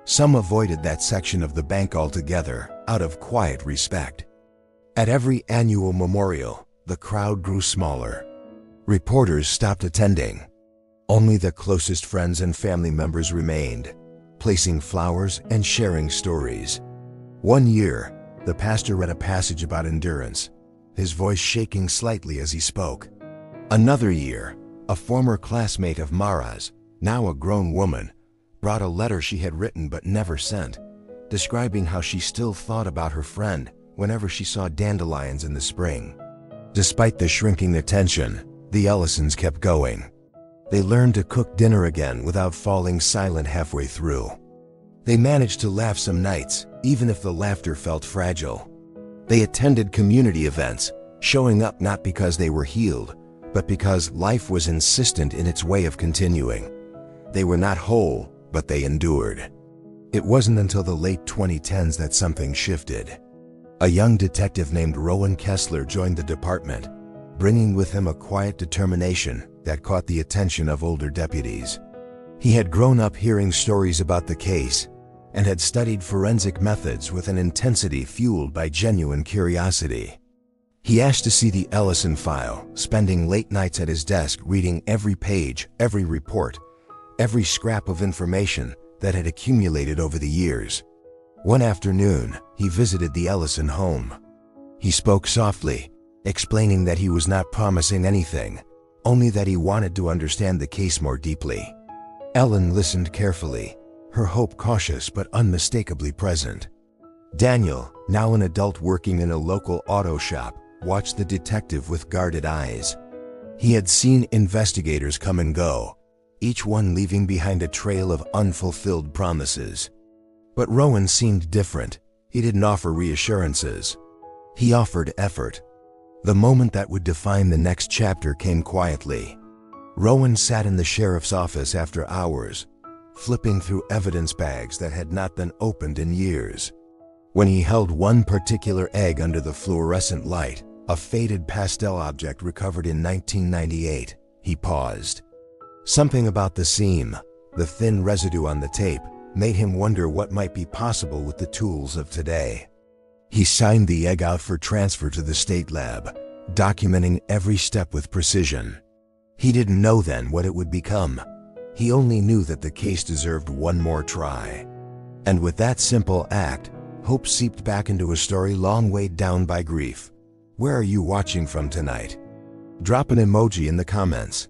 Some avoided that section of the bank altogether, out of quiet respect. At every annual memorial, the crowd grew smaller. Reporters stopped attending. Only the closest friends and family members remained, placing flowers and sharing stories. One year, the pastor read a passage about endurance, his voice shaking slightly as he spoke. Another year, a former classmate of Mara's, now a grown woman, brought a letter she had written but never sent, describing how she still thought about her friend whenever she saw dandelions in the spring. Despite the shrinking attention, the Ellisons kept going. They learned to cook dinner again without falling silent halfway through. They managed to laugh some nights, even if the laughter felt fragile. They attended community events, showing up not because they were healed, but because life was insistent in its way of continuing. They were not whole, but they endured. It wasn't until the late 2010s that something shifted. A young detective named Rowan Kessler joined the department, bringing with him a quiet determination that caught the attention of older deputies. He had grown up hearing stories about the case and had studied forensic methods with an intensity fueled by genuine curiosity. He asked to see the Ellison file, spending late nights at his desk reading every page, every report, every scrap of information that had accumulated over the years. One afternoon, he visited the Ellison home. He spoke softly, explaining that he was not promising anything, only that he wanted to understand the case more deeply. Ellen listened carefully, her hope cautious but unmistakably present. Daniel, now an adult working in a local auto shop, watched the detective with guarded eyes. He had seen investigators come and go, each one leaving behind a trail of unfulfilled promises. But Rowan seemed different. He didn't offer reassurances. He offered effort. The moment that would define the next chapter came quietly. Rowan sat in the sheriff's office after hours, flipping through evidence bags that had not been opened in years. When he held one particular egg under the fluorescent light, a faded pastel object recovered in 1998, he paused. Something about the seam, the thin residue on the tape, made him wonder what might be possible with the tools of today. He signed the egg out for transfer to the state lab, documenting every step with precision. He didn't know then what it would become. He only knew that the case deserved one more try. And with that simple act, hope seeped back into a story long weighed down by grief. Where are you watching from tonight? Drop an emoji in the comments.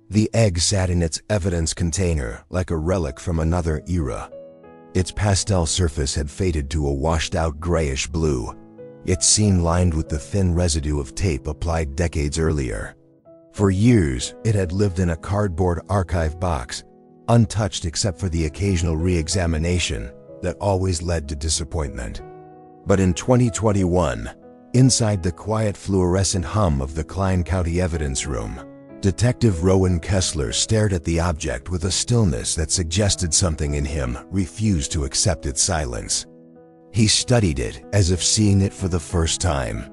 The egg sat in its evidence container like a relic from another era. Its pastel surface had faded to a washed-out grayish blue, its seam lined with the thin residue of tape applied decades earlier. For years, it had lived in a cardboard archive box, untouched except for the occasional re-examination that always led to disappointment. But in 2021, inside the quiet fluorescent hum of the Klein County Evidence Room, Detective Rowan Kessler stared at the object with a stillness that suggested something in him refused to accept its silence. He studied it as if seeing it for the first time.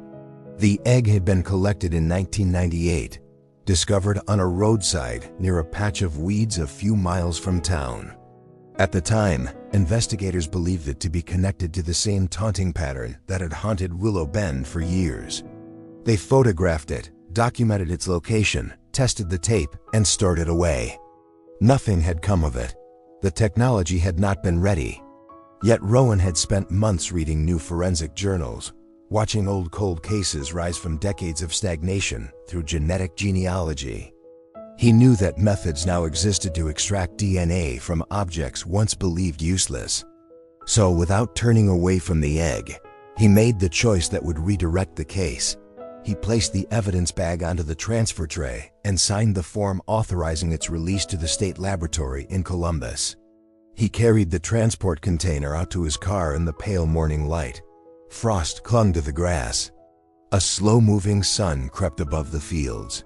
The egg had been collected in 1998, discovered on a roadside near a patch of weeds a few miles from town. At the time, investigators believed it to be connected to the same taunting pattern that had haunted Willow Bend for years. They photographed it, documented its location, tested the tape, and stored it away. Nothing had come of it. The technology had not been ready. Yet Rowan had spent months reading new forensic journals, watching old cold cases rise from decades of stagnation through genetic genealogy. He knew that methods now existed to extract DNA from objects once believed useless. So without turning away from the egg, he made the choice that would redirect the case. He placed the evidence bag onto the transfer tray and signed the form authorizing its release to the state laboratory in Columbus. He carried the transport container out to his car in the pale morning light. Frost clung to the grass. A slow-moving sun crept above the fields.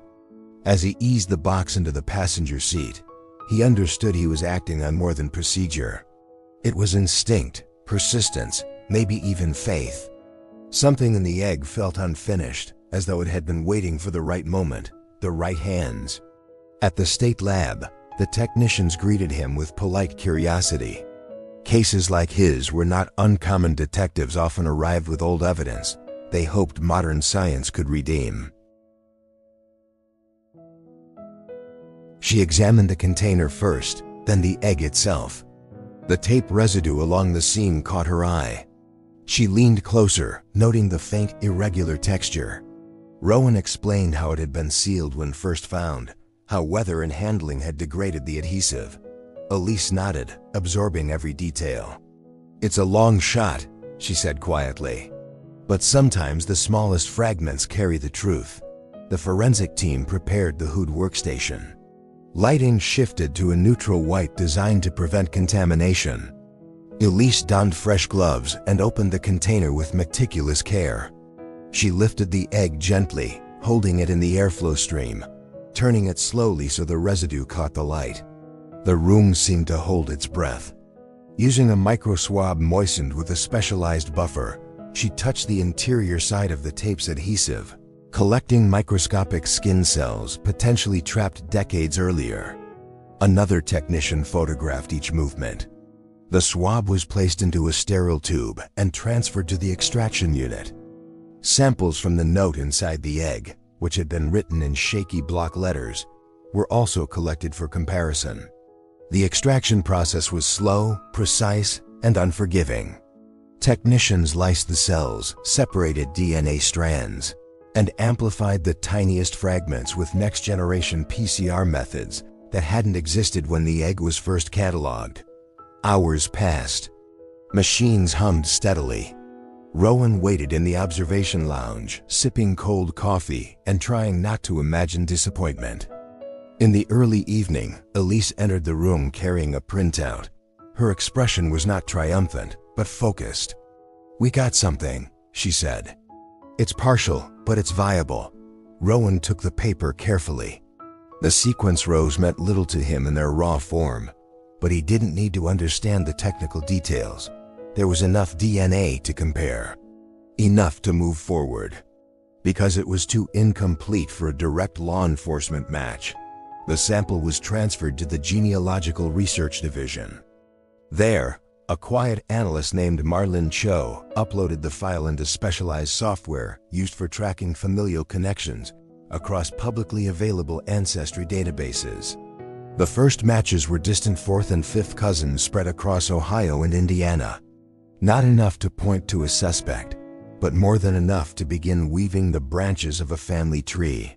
As he eased the box into the passenger seat, he understood he was acting on more than procedure. It was instinct, persistence, maybe even faith. Something in the egg felt unfinished, as though it had been waiting for the right moment, the right hands. At the state lab, the technicians greeted him with polite curiosity. Cases like his were not uncommon. Detectives often arrived with old evidence they hoped modern science could redeem. She examined the container first, then the egg itself. The tape residue along the seam caught her eye. She leaned closer, noting the faint, irregular texture. Rowan explained how it had been sealed when first found, how weather and handling had degraded the adhesive. Elise nodded, absorbing every detail. "It's a long shot," she said quietly. "But sometimes the smallest fragments carry the truth." The forensic team prepared the Hood workstation. Lighting shifted to a neutral white designed to prevent contamination. Elise donned fresh gloves and opened the container with meticulous care. She lifted the egg gently, holding it in the airflow stream, turning it slowly so the residue caught the light. The room seemed to hold its breath. Using a micro-swab moistened with a specialized buffer, she touched the interior side of the tape's adhesive, collecting microscopic skin cells potentially trapped decades earlier. Another technician photographed each movement. The swab was placed into a sterile tube and transferred to the extraction unit. Samples from the note inside the egg, which had been written in shaky block letters, were also collected for comparison. The extraction process was slow, precise, and unforgiving. Technicians lysed the cells, separated DNA strands, and amplified the tiniest fragments with next-generation PCR methods that hadn't existed when the egg was first cataloged. Hours passed. Machines hummed steadily. Rowan waited in the observation lounge, sipping cold coffee and trying not to imagine disappointment. In the early evening, Elise entered the room carrying a printout. Her expression was not triumphant, but focused. "We got something," she said. "It's partial, but it's viable." Rowan took the paper carefully. The sequence rows meant little to him in their raw form, but he didn't need to understand the technical details. There was enough DNA to compare. Enough to move forward. Because it was too incomplete for a direct law enforcement match, the sample was transferred to the Genealogical Research Division. There, a quiet analyst named Marlon Cho uploaded the file into specialized software used for tracking familial connections across publicly available ancestry databases. The first matches were distant fourth and fifth cousins spread across Ohio and Indiana. Not enough to point to a suspect, but more than enough to begin weaving the branches of a family tree.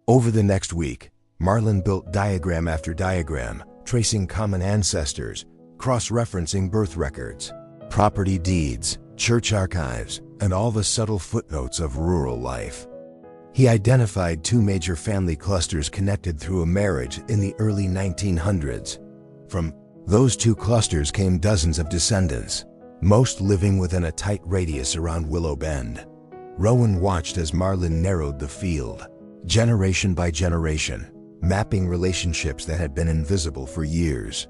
Over the next week, Marlon built diagram after diagram, tracing common ancestors, cross-referencing birth records, property deeds, church archives, and all the subtle footnotes of rural life. He identified two major family clusters connected through a marriage in the early 1900s. From those two clusters came dozens of descendants, most living within a tight radius around Willow Bend. Rowan watched as Marlon narrowed the field, generation by generation, mapping relationships that had been invisible for years.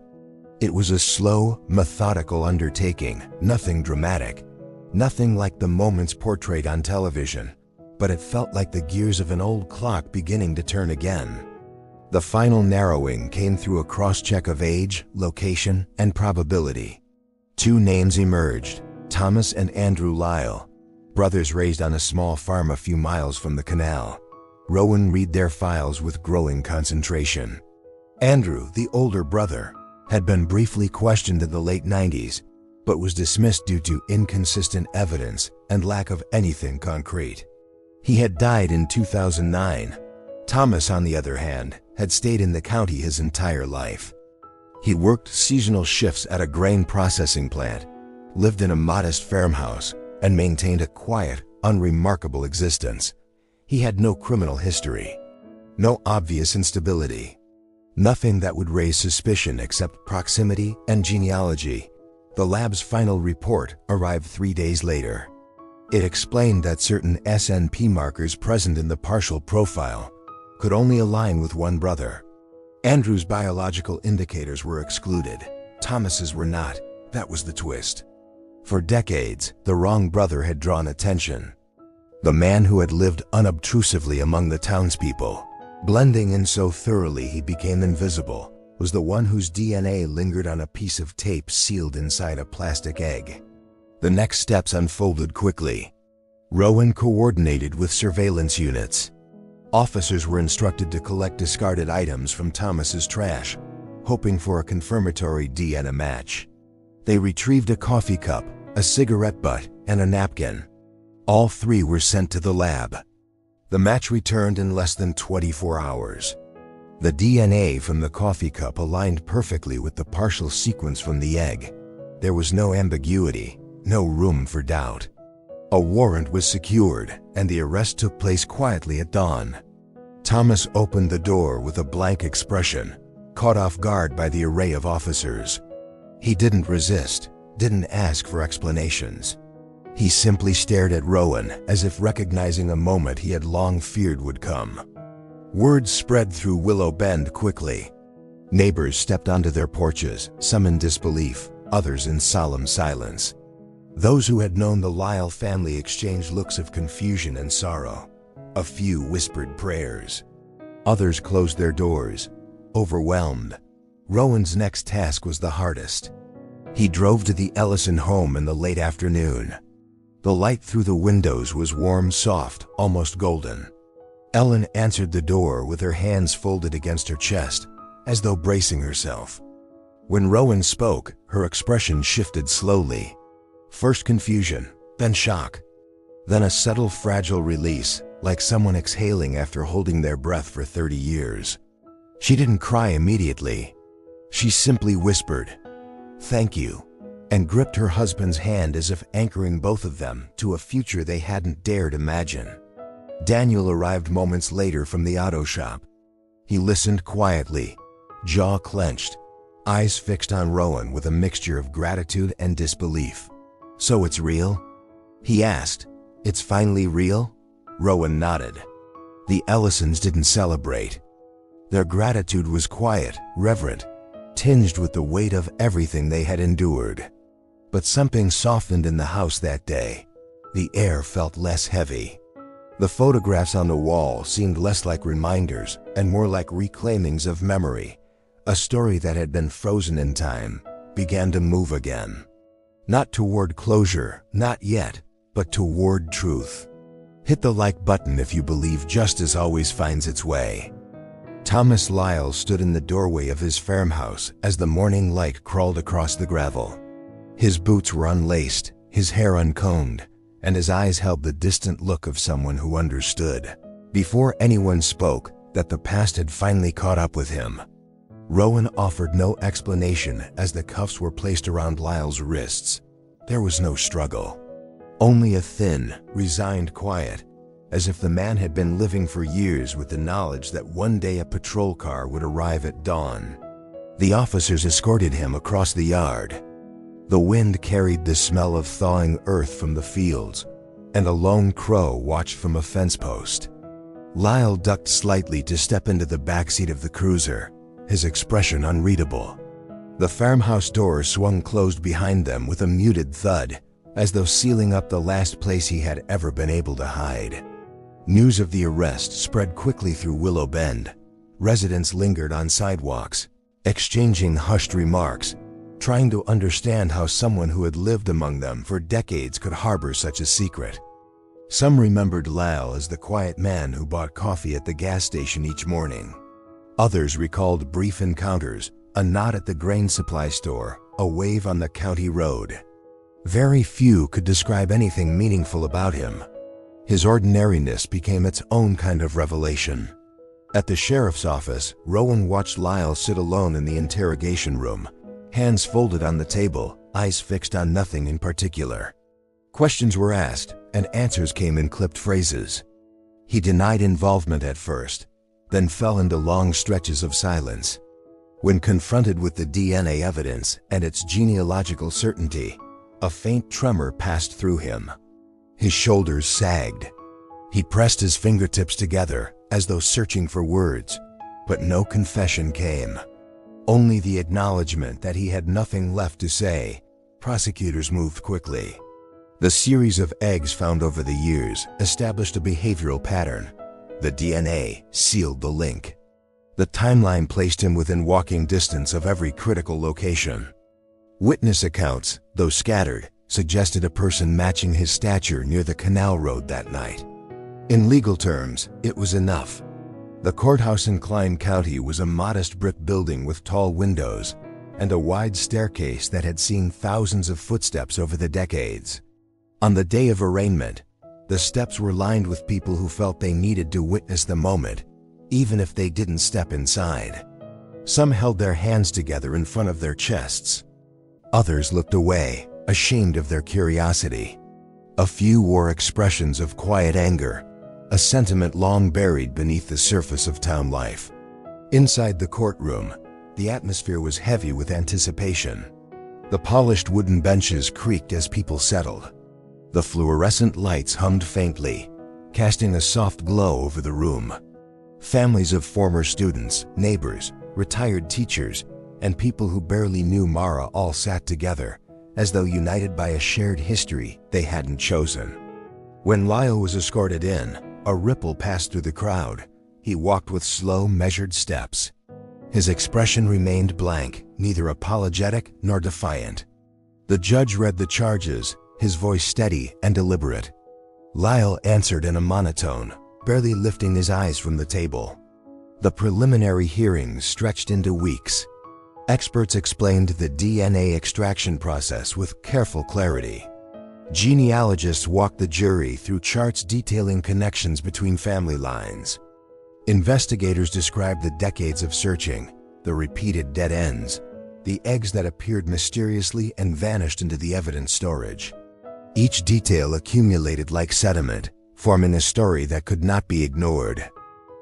It was a slow, methodical undertaking, nothing dramatic, nothing like the moments portrayed on television, but it felt like the gears of an old clock beginning to turn again. The final narrowing came through a cross-check of age, location, and probability. Two names emerged, Thomas and Andrew Lyle, brothers raised on a small farm a few miles from the canal. Rowan read their files with growing concentration. Andrew, the older brother, had been briefly questioned in the late 90s, but was dismissed due to inconsistent evidence and lack of anything concrete. He had died in 2009. Thomas, on the other hand, had stayed in the county his entire life. He worked seasonal shifts at a grain processing plant, lived in a modest farmhouse, and maintained a quiet, unremarkable existence. He had no criminal history, no obvious instability, nothing that would raise suspicion except proximity and genealogy. The lab's final report arrived 3 days later. It explained that certain SNP markers present in the partial profile could only align with one brother. Andrew's biological indicators were excluded. Thomas's were not. That was the twist. For decades, the wrong brother had drawn attention. The man who had lived unobtrusively among the townspeople, blending in so thoroughly he became invisible, was the one whose DNA lingered on a piece of tape sealed inside a plastic egg. The next steps unfolded quickly. Rowan coordinated with surveillance units. Officers were instructed to collect discarded items from Thomas's trash, hoping for a confirmatory DNA match. They retrieved a coffee cup, a cigarette butt, and a napkin. All three were sent to the lab. The match returned in less than 24 hours. The DNA from the coffee cup aligned perfectly with the partial sequence from the egg. There was no ambiguity, no room for doubt. A warrant was secured, and the arrest took place quietly at dawn. Thomas opened the door with a blank expression, caught off guard by the array of officers. He didn't resist, didn't ask for explanations. He simply stared at Rowan as if recognizing a moment he had long feared would come. Word spread through Willow Bend quickly. Neighbors stepped onto their porches, some in disbelief, others in solemn silence. Those who had known the Lyle family exchanged looks of confusion and sorrow. A few whispered prayers. Others closed their doors, overwhelmed. Rowan's next task was the hardest. He drove to the Ellison home in the late afternoon. The light through the windows was warm, soft, almost golden. Ellen answered the door with her hands folded against her chest, as though bracing herself. When Rowan spoke, her expression shifted slowly. First confusion, then shock, then a subtle, fragile release, like someone exhaling after holding their breath for 30 years. She didn't cry immediately. She simply whispered, "Thank you," and gripped her husband's hand as if anchoring both of them to a future they hadn't dared imagine. Daniel arrived moments later from the auto shop. He listened quietly, jaw clenched, eyes fixed on Rowan with a mixture of gratitude and disbelief. "So it's real?" he asked. "It's finally real?" Rowan nodded. The Ellisons didn't celebrate. Their gratitude was quiet, reverent, tinged with the weight of everything they had endured. But something softened in the house that day. The air felt less heavy. The photographs on the wall seemed less like reminders and more like reclaimings of memory. A story that had been frozen in time began to move again. Not toward closure, not yet, but toward truth. Hit the like button if you believe justice always finds its way. Thomas Lyle stood in the doorway of his farmhouse as the morning light crawled across the gravel. His boots were unlaced, his hair uncombed, and his eyes held the distant look of someone who understood, before anyone spoke, that the past had finally caught up with him. Rowan offered no explanation as the cuffs were placed around Lyle's wrists. There was no struggle. Only a thin, resigned quiet, as if the man had been living for years with the knowledge that one day a patrol car would arrive at dawn. The officers escorted him across the yard. The wind carried the smell of thawing earth from the fields, and a lone crow watched from a fence post. Lyle ducked slightly to step into the backseat of the cruiser, his expression unreadable. The farmhouse door swung closed behind them with a muted thud, as though sealing up the last place he had ever been able to hide. News of the arrest spread quickly through Willow Bend. Residents lingered on sidewalks, exchanging hushed remarks, trying to understand how someone who had lived among them for decades could harbor such a secret. Some remembered Lyle as the quiet man who bought coffee at the gas station each morning. Others recalled brief encounters, a nod at the grain supply store, a wave on the county road. Very few could describe anything meaningful about him. His ordinariness became its own kind of revelation. At the sheriff's office, Rowan watched Lyle sit alone in the interrogation room, hands folded on the table, eyes fixed on nothing in particular. Questions were asked, and answers came in clipped phrases. He denied involvement at first, then fell into long stretches of silence. When confronted with the DNA evidence and its genealogical certainty, a faint tremor passed through him. His shoulders sagged. He pressed his fingertips together, as though searching for words, but no confession came. Only the acknowledgement that he had nothing left to say. Prosecutors moved quickly. The series of eggs found over the years established a behavioral pattern. The DNA sealed the link. The timeline placed him within walking distance of every critical location. Witness accounts, though scattered, suggested a person matching his stature near the canal road that night. In legal terms, it was enough. The courthouse in Klein County was a modest brick building with tall windows and a wide staircase that had seen thousands of footsteps over the decades. On the day of arraignment, the steps were lined with people who felt they needed to witness the moment, even if they didn't step inside. Some held their hands together in front of their chests. Others looked away, ashamed of their curiosity. A few wore expressions of quiet anger, a sentiment long buried beneath the surface of town life. Inside the courtroom, the atmosphere was heavy with anticipation. The polished wooden benches creaked as people settled. The fluorescent lights hummed faintly, casting a soft glow over the room. Families of former students, neighbors, retired teachers, and people who barely knew Mara all sat together, as though united by a shared history they hadn't chosen. When Lyle was escorted in, a ripple passed through the crowd. He walked with slow, measured steps. His expression remained blank, neither apologetic nor defiant. The judge read the charges, his voice steady and deliberate. Lyle answered in a monotone, barely lifting his eyes from the table. The preliminary hearings stretched into weeks. Experts explained the DNA extraction process with careful clarity. Genealogists walked the jury through charts detailing connections between family lines. Investigators described the decades of searching, the repeated dead ends, the eggs that appeared mysteriously and vanished into the evidence storage. Each detail accumulated like sediment, forming a story that could not be ignored.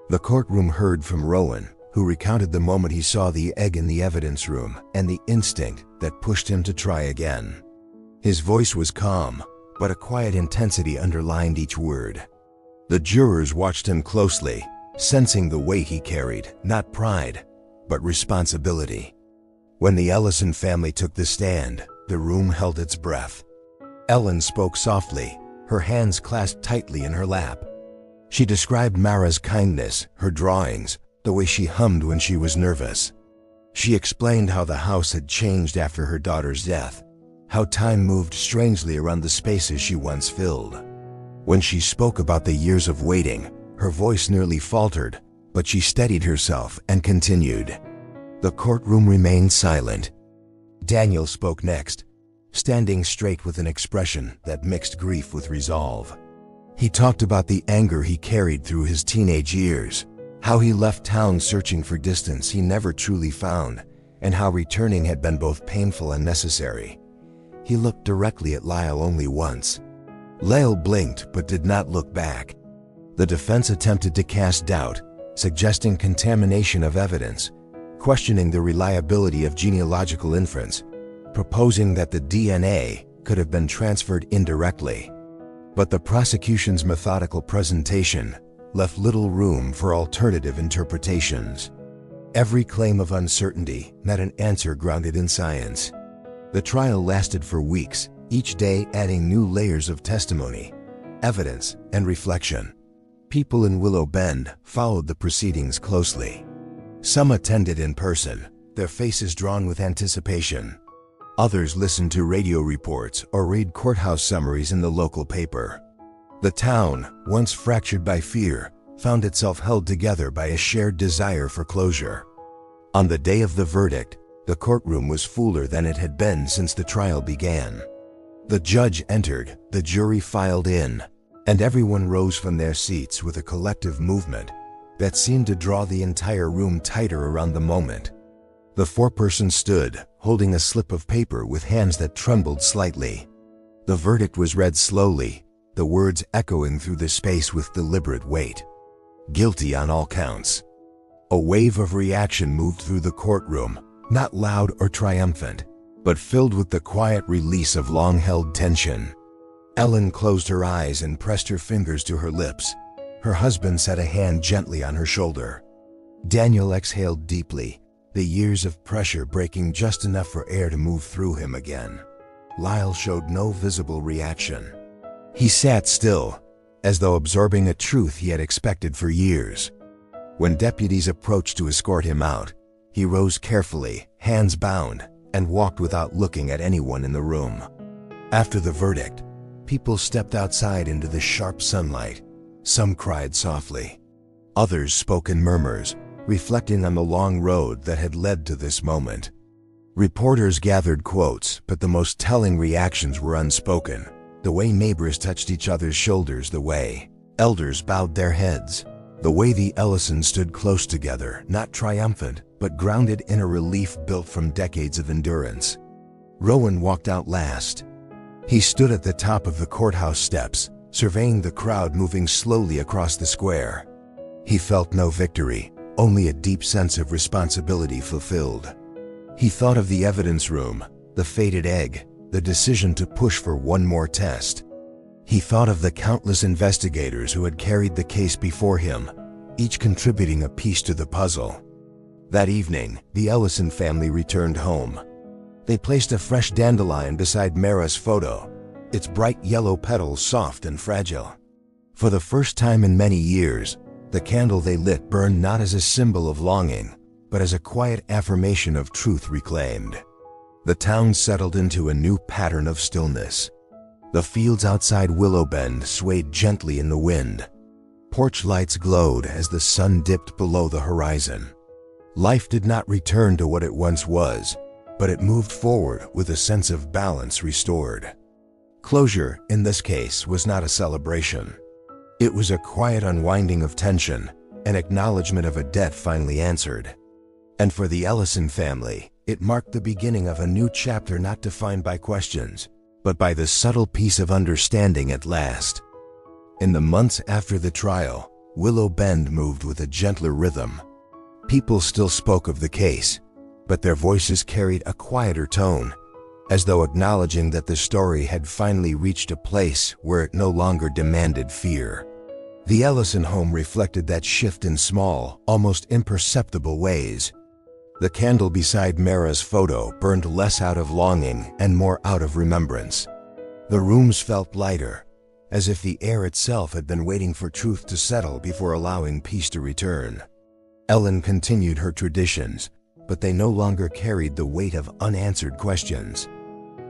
The courtroom heard from Rowan, who recounted the moment he saw the egg in the evidence room and the instinct that pushed him to try again. His voice was calm, but a quiet intensity underlined each word. The jurors watched him closely, sensing the weight he carried, not pride, but responsibility. When the Ellison family took the stand, the room held its breath. Ellen spoke softly, her hands clasped tightly in her lap. She described Mara's kindness, her drawings, the way she hummed when she was nervous. She explained how the house had changed after her daughter's death, how time moved strangely around the spaces she once filled. When she spoke about the years of waiting, her voice nearly faltered, but she steadied herself and continued. The courtroom remained silent. Daniel spoke next, standing straight with an expression that mixed grief with resolve. He talked about the anger he carried through his teenage years, how he left town searching for distance he never truly found, and how returning had been both painful and necessary. He looked directly at Lyle only once. Lyle blinked but did not look back. The defense attempted to cast doubt, suggesting contamination of evidence, questioning the reliability of genealogical inference, proposing that the DNA could have been transferred indirectly. But the prosecution's methodical presentation left little room for alternative interpretations. Every claim of uncertainty met an answer grounded in science. The trial lasted for weeks, each day adding new layers of testimony, evidence, and reflection. People in Willow Bend followed the proceedings closely. Some attended in person, their faces drawn with anticipation. Others listened to radio reports or read courthouse summaries in the local paper. The town, once fractured by fear, found itself held together by a shared desire for closure. On the day of the verdict, the courtroom was fuller than it had been since the trial began. The judge entered, the jury filed in, and everyone rose from their seats with a collective movement that seemed to draw the entire room tighter around the moment. The foreperson stood, holding a slip of paper with hands that trembled slightly. The verdict was read slowly, the words echoing through the space with deliberate weight. Guilty on all counts. A wave of reaction moved through the courtroom, not loud or triumphant, but filled with the quiet release of long-held tension. Ellen closed her eyes and pressed her fingers to her lips. Her husband set a hand gently on her shoulder. Daniel exhaled deeply, the years of pressure breaking just enough for air to move through him again. Lyle showed no visible reaction. He sat still, as though absorbing a truth he had expected for years. When deputies approached to escort him out, he rose carefully, hands bound, and walked without looking at anyone in the room. After the verdict, people stepped outside into the sharp sunlight. Some cried softly. Others spoke in murmurs, reflecting on the long road that had led to this moment. Reporters gathered quotes, but the most telling reactions were unspoken. The way neighbors touched each other's shoulders, the way elders bowed their heads, the way the Ellisons stood close together, not triumphant, but grounded in a relief built from decades of endurance. Rowan walked out last. He stood at the top of the courthouse steps, surveying the crowd moving slowly across the square. He felt no victory, only a deep sense of responsibility fulfilled. He thought of the evidence room, the fated egg, the decision to push for one more test. He thought of the countless investigators who had carried the case before him, each contributing a piece to the puzzle. That evening, the Ellison family returned home. They placed a fresh dandelion beside Mara's photo, its bright yellow petals soft and fragile. For the first time in many years, the candle they lit burned not as a symbol of longing, but as a quiet affirmation of truth reclaimed. The town settled into a new pattern of stillness. The fields outside Willow Bend swayed gently in the wind. Porch lights glowed as the sun dipped below the horizon. Life did not return to what it once was, but it moved forward with a sense of balance restored. Closure, in this case, was not a celebration. It was a quiet unwinding of tension, an acknowledgement of a debt finally answered. And for the Ellison family, it marked the beginning of a new chapter not defined by questions, but by the subtle peace of understanding at last. In the months after the trial, Willow Bend moved with a gentler rhythm. People still spoke of the case, but their voices carried a quieter tone, as though acknowledging that the story had finally reached a place where it no longer demanded fear. The Ellison home reflected that shift in small, almost imperceptible ways. The candle beside Mara's photo burned less out of longing and more out of remembrance. The rooms felt lighter, as if the air itself had been waiting for truth to settle before allowing peace to return. Ellen continued her traditions, but they no longer carried the weight of unanswered questions.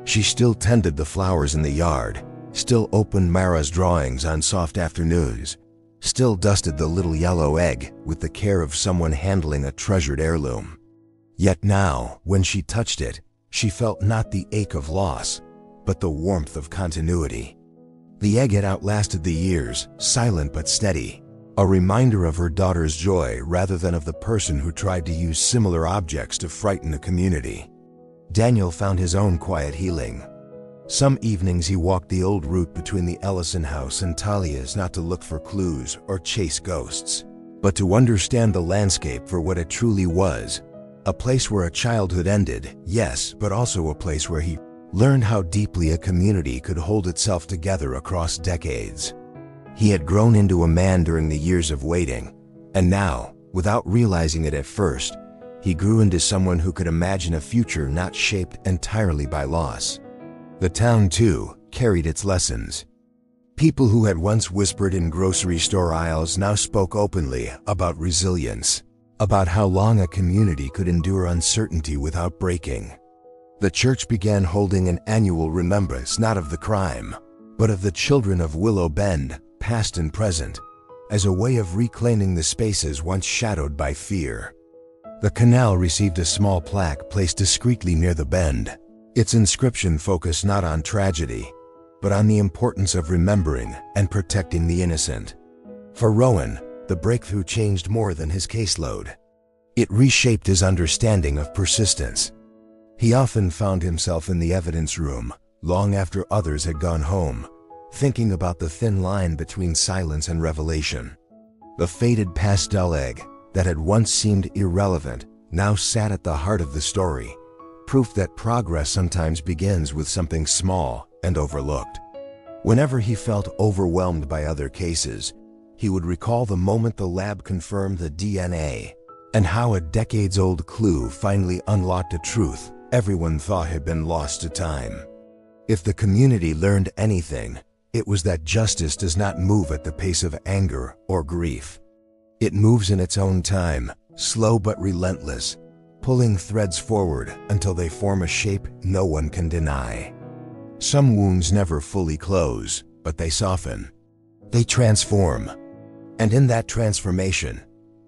She still tended the flowers in the yard, still opened Mara's drawings on soft afternoons, still dusted the little yellow egg with the care of someone handling a treasured heirloom. Yet now, when she touched it, she felt not the ache of loss, but the warmth of continuity. The egg had outlasted the years, silent but steady, a reminder of her daughter's joy rather than of the person who tried to use similar objects to frighten the community. Daniel found his own quiet healing. Some evenings he walked the old route between the Ellison house and Talia's, not to look for clues or chase ghosts, but to understand the landscape for what it truly was. A place where a childhood ended, yes, but also a place where he learned how deeply a community could hold itself together across decades. He had grown into a man during the years of waiting, and now, without realizing it at first, he grew into someone who could imagine a future not shaped entirely by loss. The town, too, carried its lessons. People who had once whispered in grocery store aisles now spoke openly about resilience, about how long a community could endure uncertainty without breaking. The church began holding an annual remembrance not of the crime, but of the children of Willow Bend, past and present, as a way of reclaiming the spaces once shadowed by fear. The canal received a small plaque placed discreetly near the bend. Its inscription focused not on tragedy, but on the importance of remembering and protecting the innocent. For Rowan, the breakthrough changed more than his caseload. It reshaped his understanding of persistence. He often found himself in the evidence room, long after others had gone home, thinking about the thin line between silence and revelation. The faded pastel egg that had once seemed irrelevant now sat at the heart of the story, proof that progress sometimes begins with something small and overlooked. Whenever he felt overwhelmed by other cases, he would recall the moment the lab confirmed the DNA, and how a decades-old clue finally unlocked a truth everyone thought had been lost to time. If the community learned anything, it was that justice does not move at the pace of anger or grief. It moves in its own time, slow but relentless, pulling threads forward until they form a shape no one can deny. Some wounds never fully close, but they soften. They transform. And in that transformation,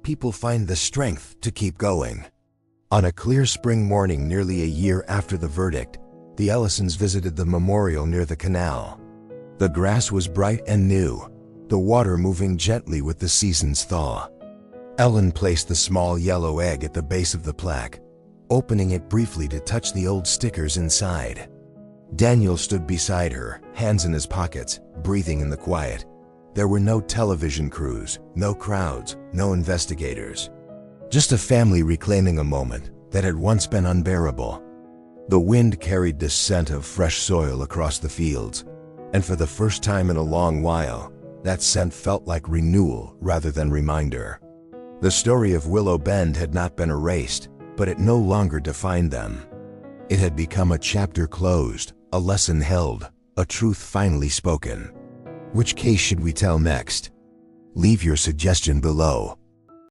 people find the strength to keep going. On a clear spring morning nearly a year after the verdict, the Ellisons visited the memorial near the canal. The grass was bright and new, the water moving gently with the season's thaw. Ellen placed the small yellow egg at the base of the plaque, opening it briefly to touch the old stickers inside. Daniel stood beside her, hands in his pockets, breathing in the quiet. There were no television crews, no crowds, no investigators. Just a family reclaiming a moment that had once been unbearable. The wind carried the scent of fresh soil across the fields, and for the first time in a long while, that scent felt like renewal rather than reminder. The story of Willow Bend had not been erased, but it no longer defined them. It had become a chapter closed, a lesson held, a truth finally spoken. Which case should we tell next? Leave your suggestion below.